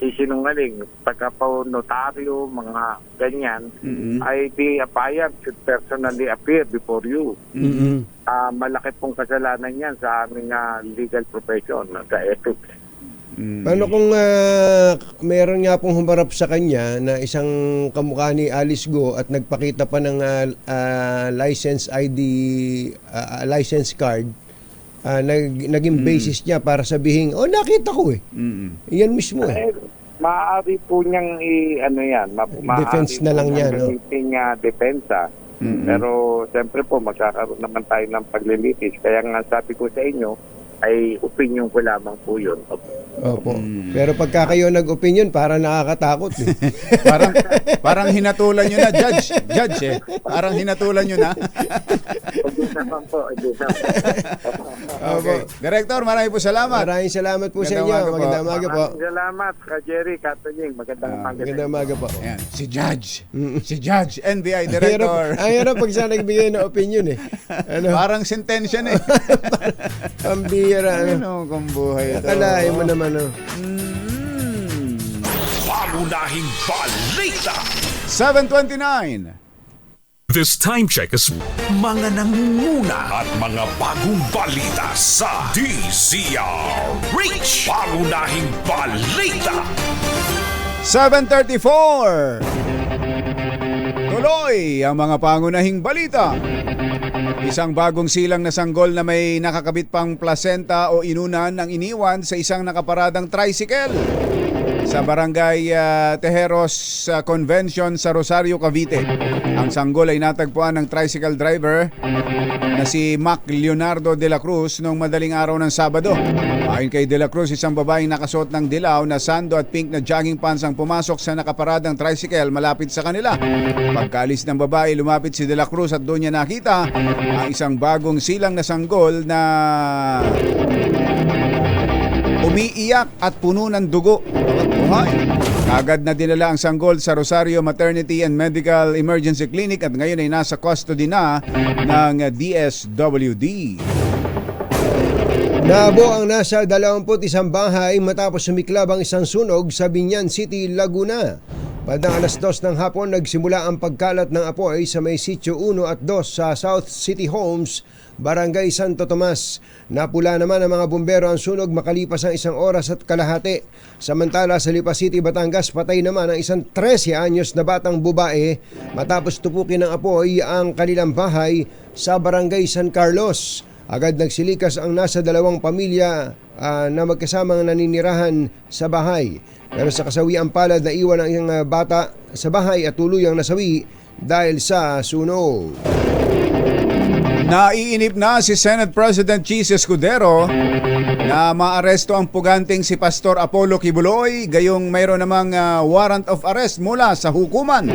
nagsisinungaling. Pagka po notaryo, mga ganyan, ay the affiant should personally appear before you. Malaki pong kasalanan yan sa aming legal profession, sa ethics. Paano kung meron nga pong humarap sa kanya na isang kamukha ni Alice Go at nagpakita pa ng license ID, license card, naging basis niya para sabihin, nakita ko eh. Yan mismo eh. Maaari po niyang Defense na lang niya, no? Depensa. Pero siyempre po, magkakaroon naman tayo ng paglilitis. Kaya nga sabi ko sa inyo, ay opinion ko lamang po yun. Opo. Pero pagka kayo nag-opinion, parang nakakatakot eh. parang hinatulan nyo na, Judge. Judge eh. Parang hinatulan nyo na. Hindi naman po. Okay. Director, maraming po salamat. Maraming salamat po sa inyo. Magandang umaga po. Maraming salamat, Ka Jerry, Katunying. Magandang umaga. Magandang umaga po. Ayan, si Judge. Si Judge, NBI Director. Ang hirap pag siya nagbigay ng opinion eh. Parang sentensya na eh. Pambira. Ano kung buhay ito? Akalain mo naman. Pangunahing balita. 7:29. This time check is mga nangunguna at mga bagong balita sa DZRH. Pangunahing balita. 7:34. Tuloy ang mga pangunahing balita. Isang bagong silang na sanggol na may nakakabit pang placenta o inunan ang iniwan sa isang nakaparadang tricycle sa barangay Tejeros Convention sa Rosario, Cavite. Ang sanggol ay natagpuan ng tricycle driver na si Mac Leonardo de la Cruz noong madaling araw ng Sabado. Ayon kay de la Cruz, isang babaeng nakasuot ng dilaw na sando at pink na jogging pants ang pumasok sa nakaparadang tricycle malapit sa kanila. Pagkaalis ng babae, lumapit si de la Cruz at doon niya nakita ang isang bagong silang na sanggol na umiiyak at puno ng dugo. Agad na dinala ang sanggol sa Rosario Maternity and Medical Emergency Clinic at ngayon ay nasa custody na ng DSWD. Naabo ang nasa 21 bahay matapos sumiklab ang isang sunog sa Binyan City, Laguna. Bandang alas 2 ng hapon, nagsimula ang pagkalat ng apoy sa may sitio 1 at 2 sa South City Homes, Barangay Santo Tomas. Napula naman ang mga bumbero ang sunog makalipas ang 1 oras at kalahati. Samantala sa Lipa City, Batangas, patay naman ang isang 13 anyos na batang babae matapos tupukin ng apoy ang kanilang bahay sa Barangay San Carlos. Agad nagsilikas ang nasa 2 pamilya na magkasamang naninirahan sa bahay. Pero sa kasawiang palad na iwan ang isang bata sa bahay at tuluyang nasawi dahil sa sunog. Naiinip na si Senate President Chis Escudero na maaresto ang puganting si Pastor Apollo Kibuloy, gayong mayroon namang warrant of arrest mula sa hukuman.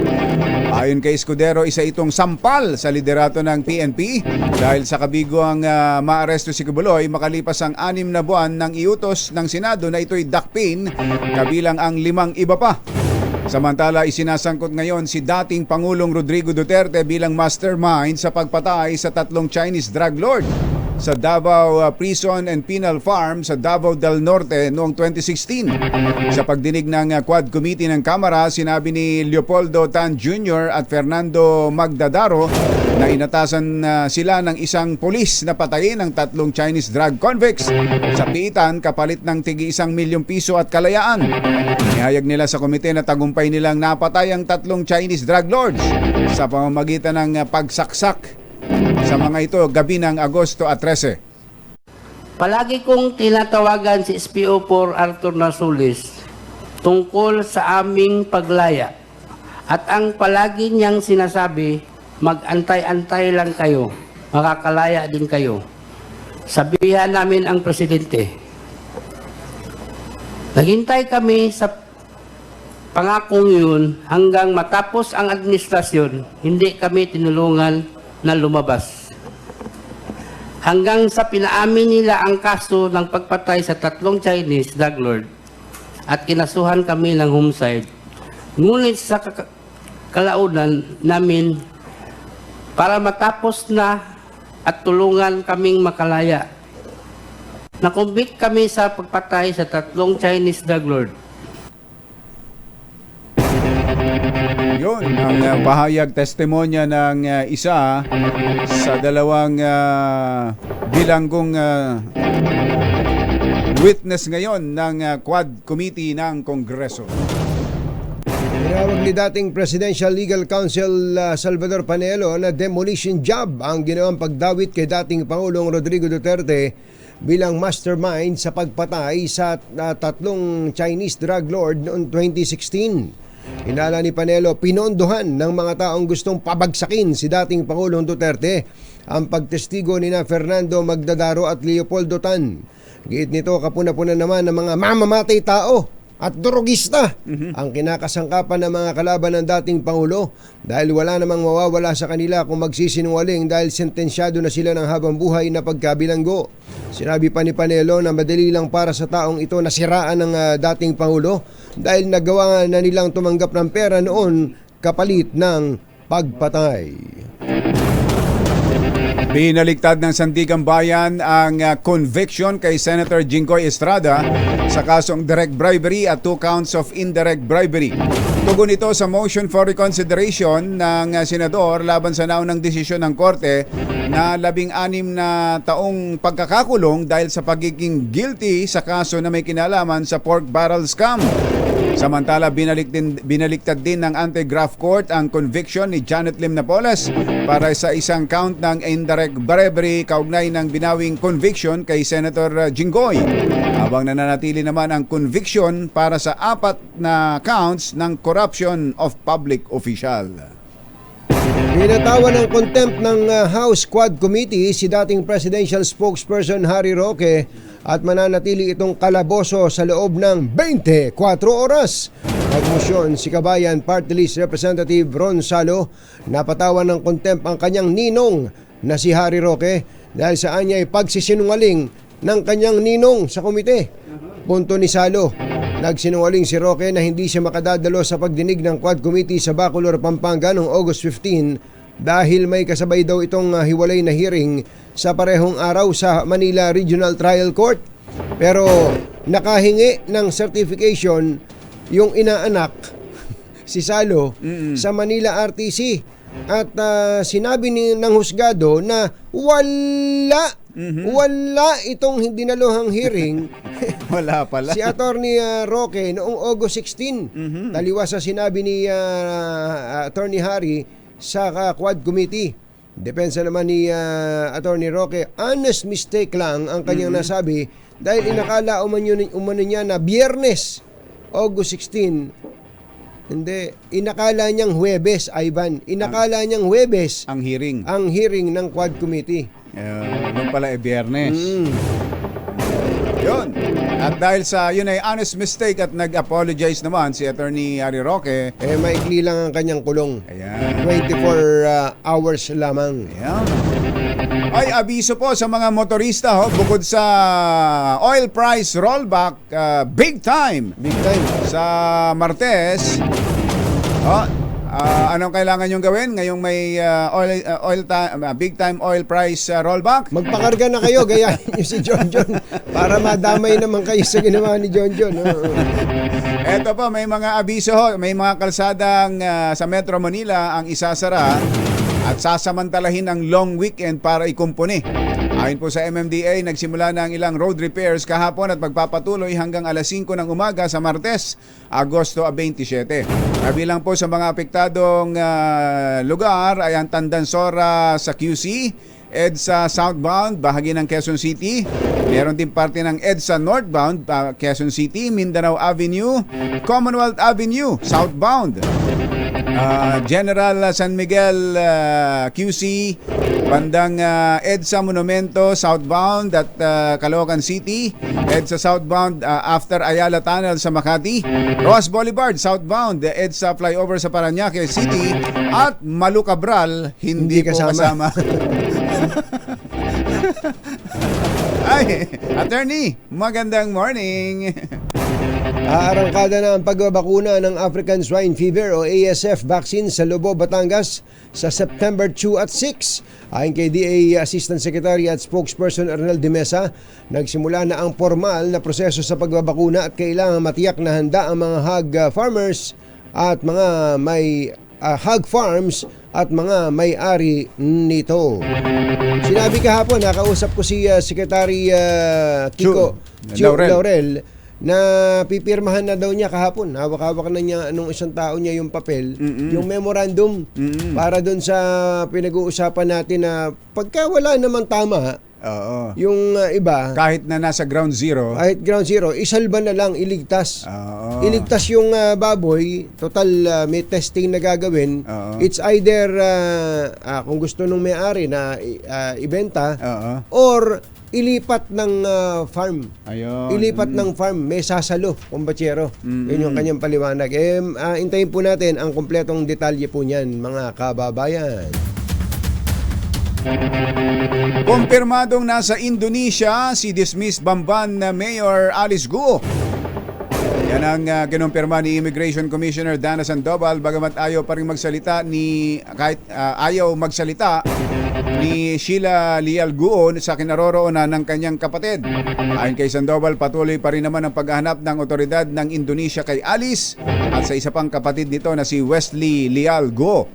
Ayon kay Escudero, isa itong sampal sa liderato ng PNP dahil sa kabiguang maaresto si Kibuloy makalipas ang 6 na buwan ng iutos ng Senado na ito'y dakpin kabilang ang 5 iba pa. Samantala, isinasangkot ngayon si dating Pangulong Rodrigo Duterte bilang mastermind sa pagpatay sa 3 Chinese drug lord sa Davao Prison and Penal Farm sa Davao del Norte noong 2016. Sa pagdinig ng Quad Committee ng Kamara, sinabi ni Leopoldo Tan Jr. at Fernando Magdadaro na inatasan sila ng isang pulis na patayin ng 3 Chinese drug convicts sa piitan kapalit ng tig ₱1 milyon at kalayaan. Inihayag nila sa komite na tagumpay nilang napatay ang 3 Chinese drug lords sa pamamagitan ng pagsaksak sa mga ito gabi ng Agosto 13. Palagi kong tinatawagan si SPO4 Arthur Nasulis tungkol sa aming paglaya. At ang palagi niyang sinasabi, mag-antay-antay lang kayo, makakalaya din kayo. Sabihan namin ang presidente. Naghintay kami sa pangakong yun hanggang matapos ang administrasyon, hindi kami tinulungan na lumabas. Hanggang sa pinaamin nila ang kaso ng pagpatay sa 3 Chinese drug lord at kinasuhan kami ng homicide. Ngunit sa kalaunan namin para matapos na at tulungan kaming makalaya. Nakumbit kami sa pagpatay sa 3 Chinese drug lord. Yun, ang pahayag testimonya ng isa sa dalawang bilanggong witness ngayon ng Quad Committee ng Kongreso. Tinawag ni dating Presidential Legal Counsel Salvador Panelo na demolition job ang ginawang pagdawit kay dating Pangulong Rodrigo Duterte bilang mastermind sa pagpatay sa tatlong Chinese drug lord noong 2016. Hinala ni Panelo, pinondohan ng mga taong gustong pabagsakin si dating Pangulong Duterte ang pagtestigo ni na Fernando Magdadaro at Leopoldo Tan. Giit nito, kapuna-puna naman ng mga mamamatay tao at drogista ang kinakasangkapan ng mga kalaban ng dating Pangulo dahil wala namang mawawala sa kanila kung magsisinungaling dahil sentensyado na sila ng habang buhay na pagkabilanggo. Sinabi pa ni Panelo na madali lang para sa taong ito na siraan ng dating Pangulo dahil nagawa na nilang tumanggap ng pera noon kapalit ng pagpatay. Binaligtad ng Sandigan Bayan ang conviction kay Senator Jinggoy Estrada sa kasong direct bribery at 2 counts of indirect bribery. Tugon ito sa motion for reconsideration ng senador laban sa naunang desisyon ng korte na 16 na taong pagkakakulong dahil sa pagiging guilty sa kaso na may kinalaman sa pork barrel scam. Samantala, binaliktad din ng Anti-Graft Court ang conviction ni Janet Lim Napoles para sa isang count ng indirect bribery kaugnay ng binawing conviction kay Senator Jinggoy. Habang nananatili naman ang conviction para sa 4 na counts ng corruption of public official. Binatawan ng contempt ng House Quad Committee si dating Presidential Spokesperson Harry Roque at mananatili itong kalaboso sa loob ng 24 oras. Nagmosyon si Kabayan Party List Representative Ron Salo na patawan ng contempt ang kanyang ninong na si Harry Roque dahil sa anyay pagsisinungaling ng kanyang ninong sa komite. Punto ni Salo, nagsinungaling si Roque na hindi siya makadadalo sa pagdinig ng Quad Committee sa Bacolor, Pampanga noong August 15 dahil may kasabay daw itong hiwalay na hearing sa parehong araw sa Manila Regional Trial Court. Pero nakahingi ng certification yung inaanak si Salo sa Manila RTC at sinabi ng husgado na wala itong hindi naluhang hearing. Wala pala. Si Attorney Roque noong August 16 taliwas sa sinabi ni Attorney Harry sa Quad Committee. Depensa naman ni Attorney Roque, honest mistake lang ang kanyang nasabi dahil inakala umano niya na Biyernes, August 16. Hindi, inakala niyang Huwebes, Ivan. Inakala niyang Huwebes ang hearing ng Quad Committee. Nung pala Biyernes. Yun. At dahil sa yun ay honest mistake at nag-apologize naman si Attorney Harry Roque. Maikli lang ang kanyang kulong. Ayan. 24 hours lamang. Ayan. Ay, abiso po sa mga motorista bukod sa oil price rollback, big time sa Martes. Anong kailangan nyo gawin ngayong may big time oil price rollback? Magpakarga na kayo, gayahin nyo si John para madamay naman kayo sa ginawa ni John. Eto po, may mga abiso may mga kalsadang sa Metro Manila ang isasara at sasamantalahin ang long weekend para ikumpuni. Ayon po sa MMDA, nagsimula na ang ilang road repairs kahapon at magpapatuloy hanggang alas 5 ng umaga sa Martes, Agosto 27. Kabilang po sa mga apektadong lugar ay ang Tandansora sa QC, EDSA southbound, bahagi ng Quezon City. Meron din parte ng EDSA northbound, Quezon City, Mindanao Avenue, Commonwealth Avenue, southbound. General San Miguel QC, bandang EDSA Monumento southbound at Caloocan City, EDSA southbound after Ayala Tunnel sa Makati, Ross Boulevard southbound, EDSA flyover sa Parañaque City at Malu Cabral hindi po kasama. Ay, Attorney, magandang morning. Aarangkada na ang pagbabakuna ng African Swine Fever o ASF vaccine sa Lobo, Batangas sa September 2 at 6. Ayon kay DA Assistant Secretary at Spokesperson Arnel de Mesa, nagsimula na ang formal na proseso sa pagbabakuna at kailangan matiyak na handa ang mga hog farmers at mga may hog farms at mga may-ari nito. Sinabi kahapon, nakausap ko si Secretary Kiko Laurel na pipirmahan na daw niya kahapon. Hawak-hawak na niya nung isang tao niya yung papel, yung memorandum para doon sa pinag-uusapan natin na pagka wala naman tama, yung iba kahit na nasa ground zero, isalba na lang, iligtas. Oo. Iligtas yung baboy, total may testing na gagawin. It's either kung gusto nung may-ari na ibenta or ilipat ng farm. Ayun. Ilipat ng farm, may sasalo, kumbachero. Yun yung kanyang paliwanag. Intayin po natin ang kumpletong detalye po niyan, mga kababayan. Kumpirmadong nasa Indonesia si dismissed Bamban na Mayor Alice Guo. Yan ang kinumpirma ni Immigration Commissioner Dana Sandoval, bagamat ayaw pa rin magsalita ni Sheila Lial Guo sa kinaroroonan ng kanyang kapatid. Ayon kay Sandoval, patuloy pa rin naman ang paghahanap ng otoridad ng Indonesia kay Alice at sa isa pang kapatid nito na si Wesley Lial Guo.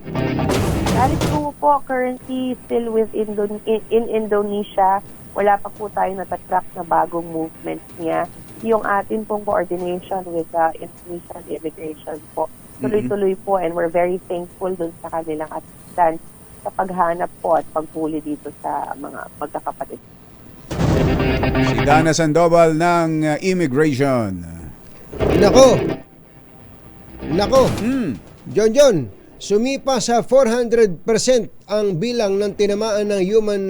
Alice Guo po currently still in Indonesia. Wala pa po tayo natatrack na bagong movement niya. Yung atin pong coordination with Indonesian Immigration po, tuloy-tuloy po, and we're very thankful dun sa kanilang assistance sa paghanap po at paghuli dito sa mga magkakapatid. Si Dana Sandoval ng Immigration. Nako. John, sumipa sa 400% ang bilang ng tinamaan ng human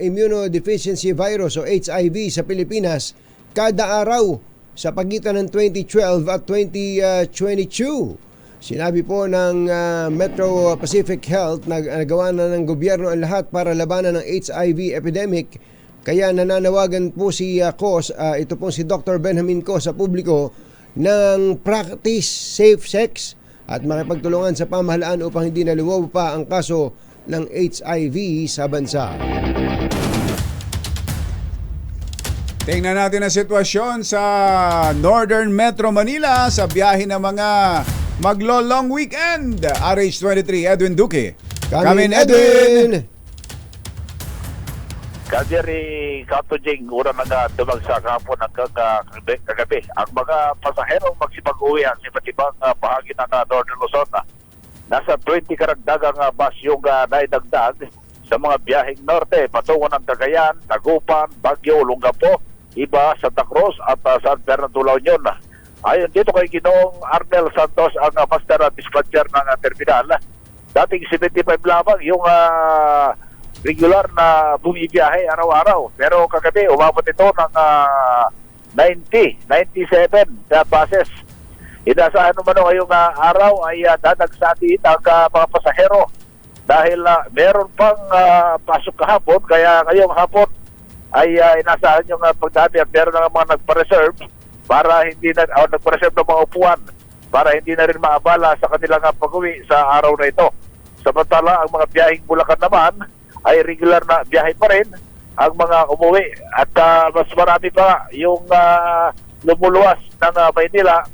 immunodeficiency virus o HIV sa Pilipinas kada araw sa pagitan ng 2012 at 2022. Sinabi po ng Metro Pacific Health na nagawa na ng gobyerno ang lahat para labanan ng HIV epidemic. Kaya nananawagan po si ito pong si Dr. Benjamin Ko sa publiko ng practice safe sex at makipagtulungan sa pamahalaan upang hindi na lumawa pa ang kaso ng HIV sa bansa. Tingnan natin ang sitwasyon sa Northern Metro Manila sa biyahe ng mga maglo-long weekend. RH23, Edwin Duque. Come in, Edwin! Kajeri Katujing, una na dumagsa kahapon hanggang kagabi. Ang mga pasaherong magsipag-uwi sa iba't ibang bahagi ng Northern Luzon. Nasa 20 karagdagang bus yung naidagdag sa mga biyaheng norte, patungo ng Cagayan, Tagupan, Baguio, Olongapo, iba Santa Cruz at San Fernando, La Union. Ayon dito kay Ginoong Arnel Santos, ang master dispatcher ng terminal, dating 75 lamang yung regular na bumibiyahe araw-araw. Pero kagabi, umabot ito ng 97 na buses. Inasahan naman ngayong araw ay dadagsatin ang mga pasahero dahil meron pang pasok kahapon, kaya ngayong hapon ay inasahan yung pagdami at meron ng mga nagpa-reserve para hindi na nagpa-reserve ng mga upuan para hindi na rin maabala sa kanilang pag-uwi sa araw na ito. Samantala, ang mga biyaheng Bulacan naman ay regular na biyahe pa rin ang mga umuwi at mas marami pa yung lumuluwas ng Maynila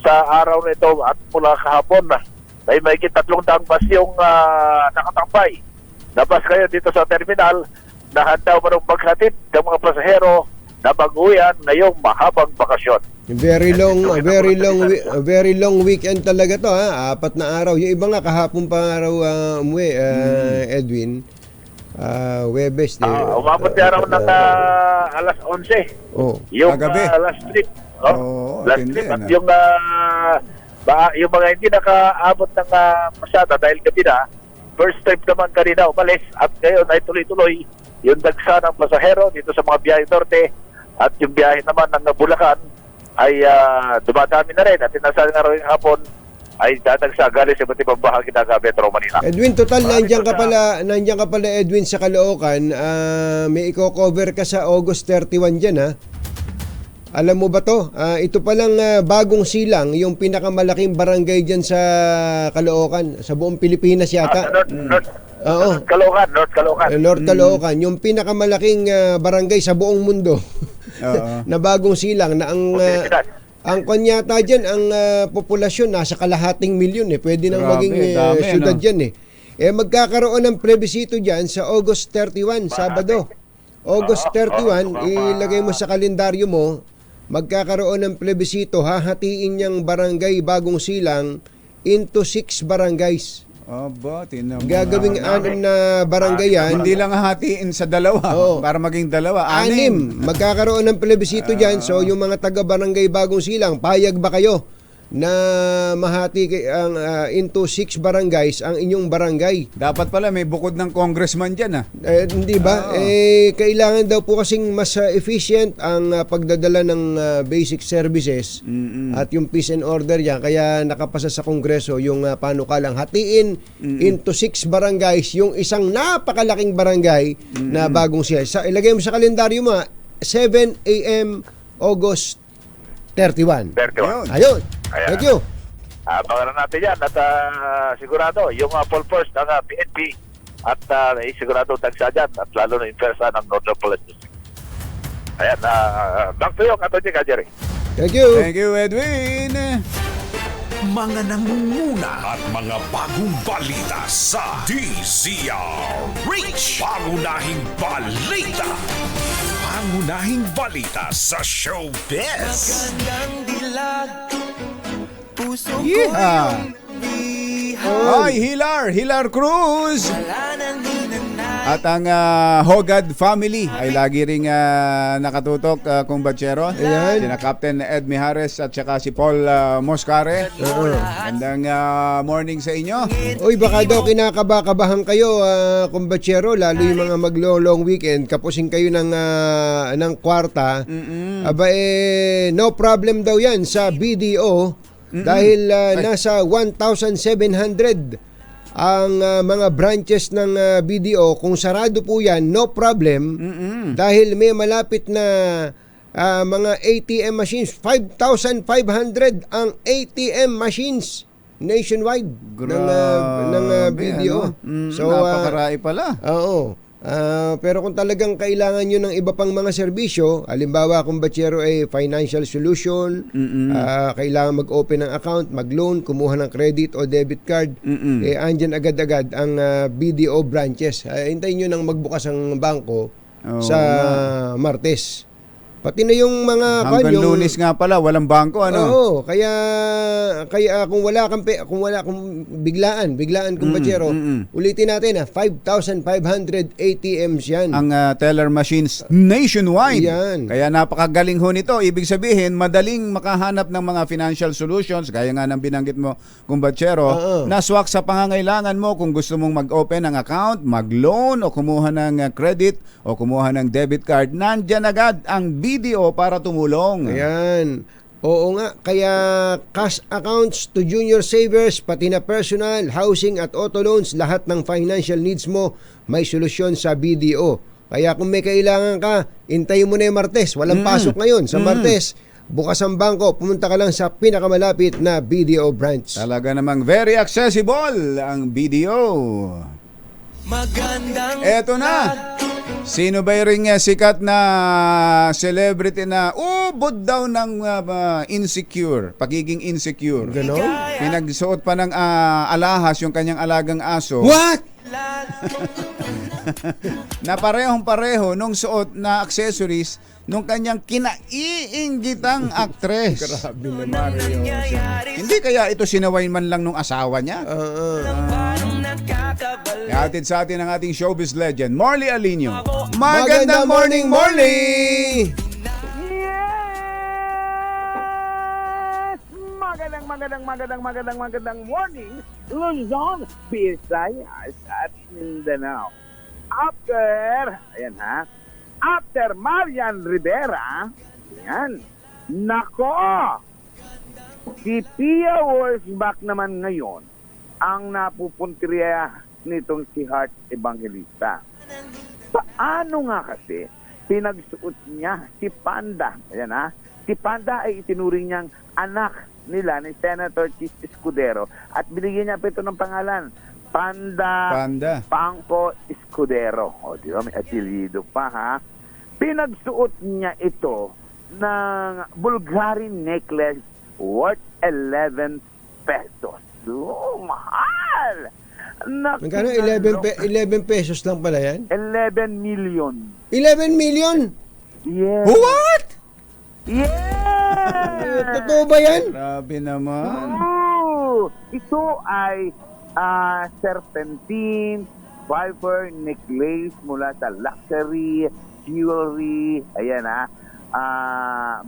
sa araw na ito at mula kahapon ay may 300 bus yung nakatambay. Nabas kayo dito sa terminal na handa marong maghatid ng mga pasahero na mag-uwian ngayong mahabang bakasyon. Very long weekend talaga to, ha. 4 na araw. Yung iba nga kahapon pa araw umuwi, Edwin. Webes. Umabot na araw ng alas 11. Yung last trip. Last trip. At yung mga hindi nakaabot ng pasada dahil gabi na, first trip naman kanina umalis at ngayon ay tuloy-tuloy yung dagsa ng pasahero dito sa mga biyahe norte at yung biyahe naman ng Bulacan ay dumadami na rin at inasahan nga rin hapon ay dadagsa galing sa iba't ibang bahagi ng Metro Manila. Edwin, total nandiyan ka pala Edwin sa Caloocan. May i-cover ka sa August 31 dyan, ha? Alam mo ba to? Ito palang bagong silang, yung pinakamalaking barangay dyan sa Caloocan, sa buong Pilipinas yata. North Caloocan. North Caloocan, yung pinakamalaking barangay sa buong mundo na bagong silang na ang Ang kanyata dyan, ang populasyon, nasa kalahating milyon eh. Pwede nang Grabe, maging dami, syudad no? dyan eh. Magkakaroon ng plebisito dyan sa August 31, Sabado. August 31, ilagay mo sa kalendaryo mo, magkakaroon ng plebisito, hahatiin niyang barangay Bagong Silang into 6 barangays. Aba, tinan mo. Gagawing 6 na barangay yan. Hindi lang hahatiin sa dalawa para maging dalawa. 6. Magkakaroon ng plebisito dyan. So, yung mga taga-barangay Bagong Silang, payag ba kayo na mahati ang into 6 barangays ang inyong barangay? Dapat pala may bukod ng congressman dyan Hindi ba? Kailangan daw po kasing mas efficient ang pagdadala ng basic services at yung peace and order yan. Kaya nakapasa sa Kongreso yung panukalang hatiin into 6 barangays yung isang napakalaking barangay na Bagong Silang. Ilagay mo sa kalendaryo mo, 7 a.m. August 31. 31. Ayun. Ayan. Thank you. Abangan natin yan at sigurado yung Paul First ng PNP at sigurado tagsa dyan at lalo na yung persa ng Northern Police District. Ayan, back to you, Katoche Kajeri. Thank you. Thank you, Edwin. Mga nangunguna at mga bagong balita sa DZRH. Pangunahing balita. Pangunahing balita sa showbiz. Yeah. Ay, Hilar Cruz. At ang Hogad family ay lagi ring nakatutok, kumbatsero. Sina Captain Ed Mijares at saka si Paul Moscare. Magandang morning sa inyo. Uy, baka daw kinakabakabahan kayo, kumbatsero, lalo yung mga maglo-long weekend, kapusin kayo ng kwarta. Aba no problem daw yan sa BDO. Dahil nasa 1,700 ang mga branches ng BDO. Kung sarado po yan, no problem. Dahil may malapit na mga ATM machines. 5,500 ang ATM machines nationwide ng BDO. So, napakarai pala. Oo. Pero kung talagang kailangan nyo ng iba pang mga serbisyo, halimbawa kung batsero ay financial solution, kailangan mag-open ng account, mag-loan, kumuha ng credit o debit card, andyan agad-agad ang BDO branches. Hintayin nyo nang magbukas ang bangko sa Martes. Pati na yung mga hanggang Lunes nga pala walang bangko Oo, kaya kung wala kang biglaan kung batsero, ulitin natin 5,500 ATMs yan. Ang teller machines nationwide. Yan. Kaya napakagaling ho nito. Ibig sabihin, madaling makahanap ng mga financial solutions, gaya nga ng binanggit mo, kumbatsero, na swak sa pangangailangan mo kung gusto mong mag-open ng account, mag-loan, o kumuha ng credit, o kumuha ng debit card. Nandyan agad ang BDO para tumulong. Ayan. Oo nga, kaya cash accounts to junior savers, pati na personal, housing at auto loans, lahat ng financial needs mo, may solusyon sa BDO. Kaya kung may kailangan ka, intayin mo na yung Martes. Walang pasok ngayon. Sa Martes, bukas ang bangko, pumunta ka lang sa pinakamalapit na BDO branch. Talaga namang very accessible ang BDO. Eto na. Sino ba yung sikat na celebrity na ubod daw ng insecure, pagiging insecure? Ganon? Pinagsuot pa ng alahas yung kanyang alagang aso. What? Na parehong-pareho nung suot na accessories nung kanyang kinaiinggitang aktres. Grabe naman. Hindi kaya ito sinawain man lang nung asawa niya? Ihatid sa atin ang ating showbiz legend, Morley Alinio. Magandang morning, Morley! Yes! Magandang morning, Luzon, Visayas at Mindanao. After Marian Rivera, yan, nako! Si Pia Wurzbach naman ngayon ang napupuntirya nitong si Heart Evangelista. Paano nga kasi pinagsuot niya si Panda? Ayan si Panda ay itinuring niyang anak nila ni Senator Chis Escudero at binigyan niya pa ito ng pangalan, Panda. Pangko Escudero. O di ba, may apelyido pa Pinagsuot niya ito ng Bulgari necklace worth 11 pesos. Oh, mahal! Magkano? 11 pesos lang pala yan? 11 million. 11 million? Yes. What? Yes! Totoo ba yan? Grabe naman. Oh, ito ay serpentine fiber necklace mula sa luxury jewelry. Ayan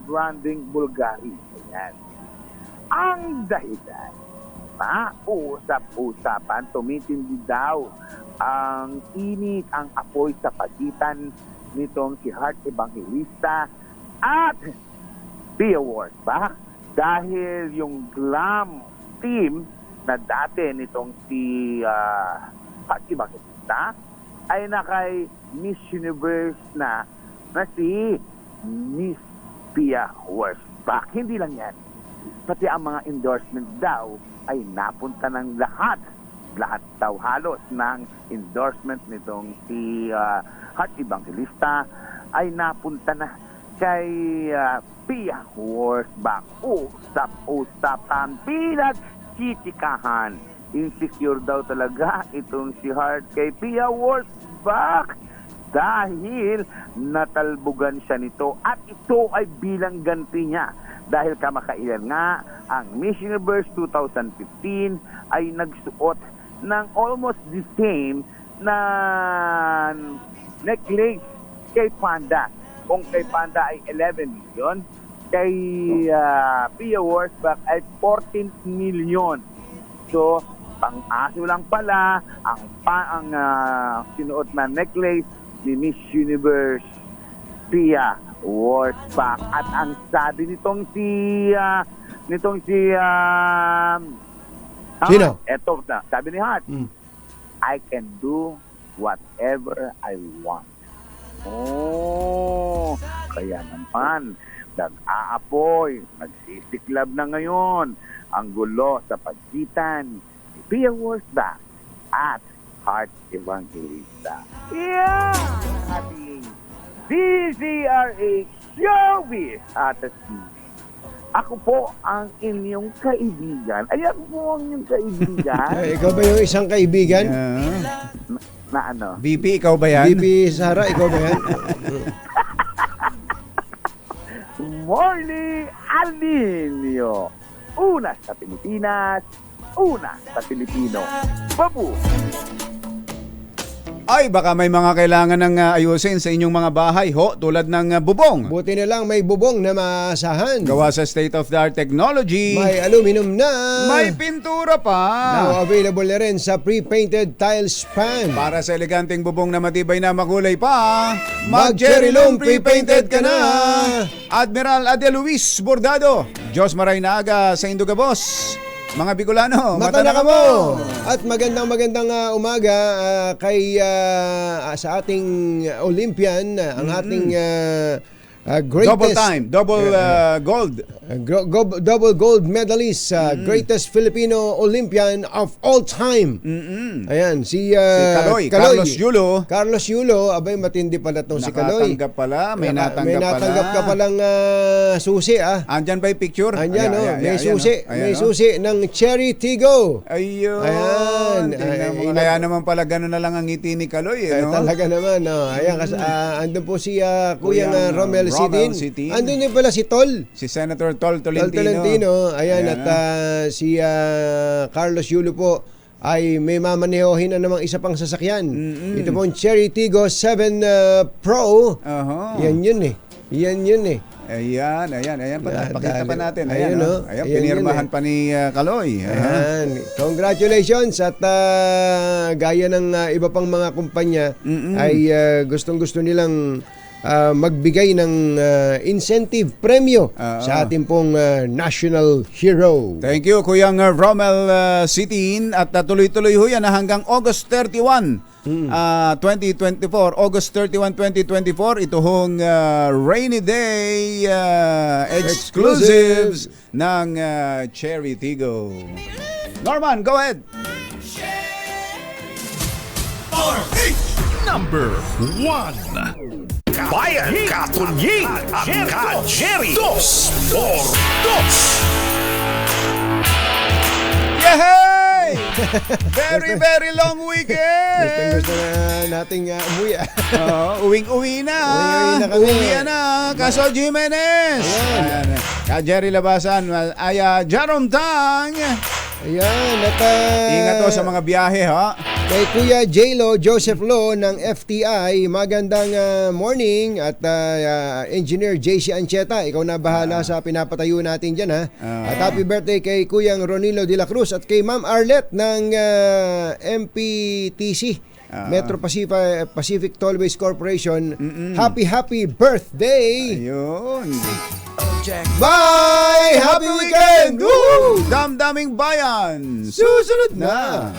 branding Bulgari. Ayan. Ang dahilan, usap-usapan, tumitindi daw ang init, ang apoy sa pagitan nitong si Heart Evangelista at Pia Wurzbach dahil yung glam team na dati nitong si Heart Evangelista ay nakay Miss Universe na si Miss Pia Wurzbach. Hindi lang yan. Pati ang mga endorsement daw ay napunta ng lahat daw halos ng endorsement nitong si Heart Evangelista ay napunta na kay Pia Wurzbach. Usap-usapan, pinagchitikahan. Insecure daw talaga itong si Heart kay Pia Wurzbach dahil natalbugan siya nito at ito ay bilang ganti niya. Dahil kamakailan nga, ang Miss Universe 2015 ay nagsuot ng almost the same na necklace kay Panda. Kung kay Panda ay 11 million, kay Pia Wurzbach ay 14 million. So, pang-aso lang pala ang sinuot na necklace ni Miss Universe Pia Wurzbach. At ang sabi nitong si Sino? Eto na, sabi ni Heart, I can do whatever I want. Oh, kaya naman nag-aapoy, nagsisiklab na ngayon ang gulo sa pagitan ni Pia Wurzbach at Heart Evangelista. Yeah! Ating DZRH Showbiz at ako po ang inyong kaibigan. Ayan po ang inyong kaibigan. Ikaw ba yung isang kaibigan? Na ano? VP, ikaw ba yan? VP Sara, ikaw ba yan? Morning Alinio. Una sa Pilipinas, una sa Pilipino. Babu! Ay, baka may mga kailangan ng ayusin sa inyong mga bahay, tulad ng bubong. Buti na lang may bubong na maasahan. Gawa sa state-of-the-art technology. May aluminum na. May pintura pa. Now available na rin sa pre-painted tile span. Para sa eleganteng bubong na matibay na makulay pa, mag-Cherry Loom pre-painted ka na. Admiral Ade Luis Bordado, Diyos Maray Naaga sa Indugabos. Mga Bicolano, mata na kamo! At magandang umaga kay sa ating Olympian, ang ating greatest double gold medalist, greatest Filipino Olympian of all time. Ayan, si Kaloy, Carlos Yulo, abay matindi pala tong si Kaloy. Nakatanggap pala, may May natanggap natanggap ka palang susi Andyan ba yung picture? Andyan, may susi. Ayan, May susi ng Cherry Tigo. Ayun. Ayan. Kaya naman pala gano'n na lang ang ngiti ni Kaloy. No? Talaga naman. Ayan, andun po si Kuyang Romel Sidin. Andun din pala si Tol. Si Senator Tol Tolentino. Ayan, at si Carlos Yulo po ay may mamanehohin na namang isa pang sasakyan. Ito po ang Cherry Tigo 7 Pro. Yan yun eh. Ayan. Pakita pa natin. Ayan, pinirmahan pa ni Kaloy. Ayan. Congratulations. At gaya ng iba pang mga kumpanya ay gustong-gusto nilang magbigay ng incentive premyo sa ating pong national hero. Thank you, Kuyang Romel Sitin. At tuloy-tuloy ho yan hanggang August 31, 2024. August 31, 2024. Ito hong Rainy Day exclusives ng Cherry Tigo. Norman, go ahead. Number 1. Bayan, Katunying at Ka-Jerry. 2x2. Yay! Very long weekend! Gusto na nating umuwi. Uwing-uwi na. Uwing-uwi na kami. Uwi na. Kaso Jimenez. Ayan. Ka-Jerry Labasan. Jerome Tang. Ayan. At, ingat to sa mga biyahe, ha? Kay Kuya J-Lo, Joseph Lo ng FTI, magandang morning. At Engineer JC Ancheta, ikaw na bahala sa pinapatayo natin dyan, ha? At happy birthday kay Kuyang Ronilo de la Cruz at kay Ma'am Arlette ng MPTC, Metro Pacific Tollways Corporation. Happy birthday! Ayun. Bye! Happy weekend! Woo! Damdaming bayan! Susunod na!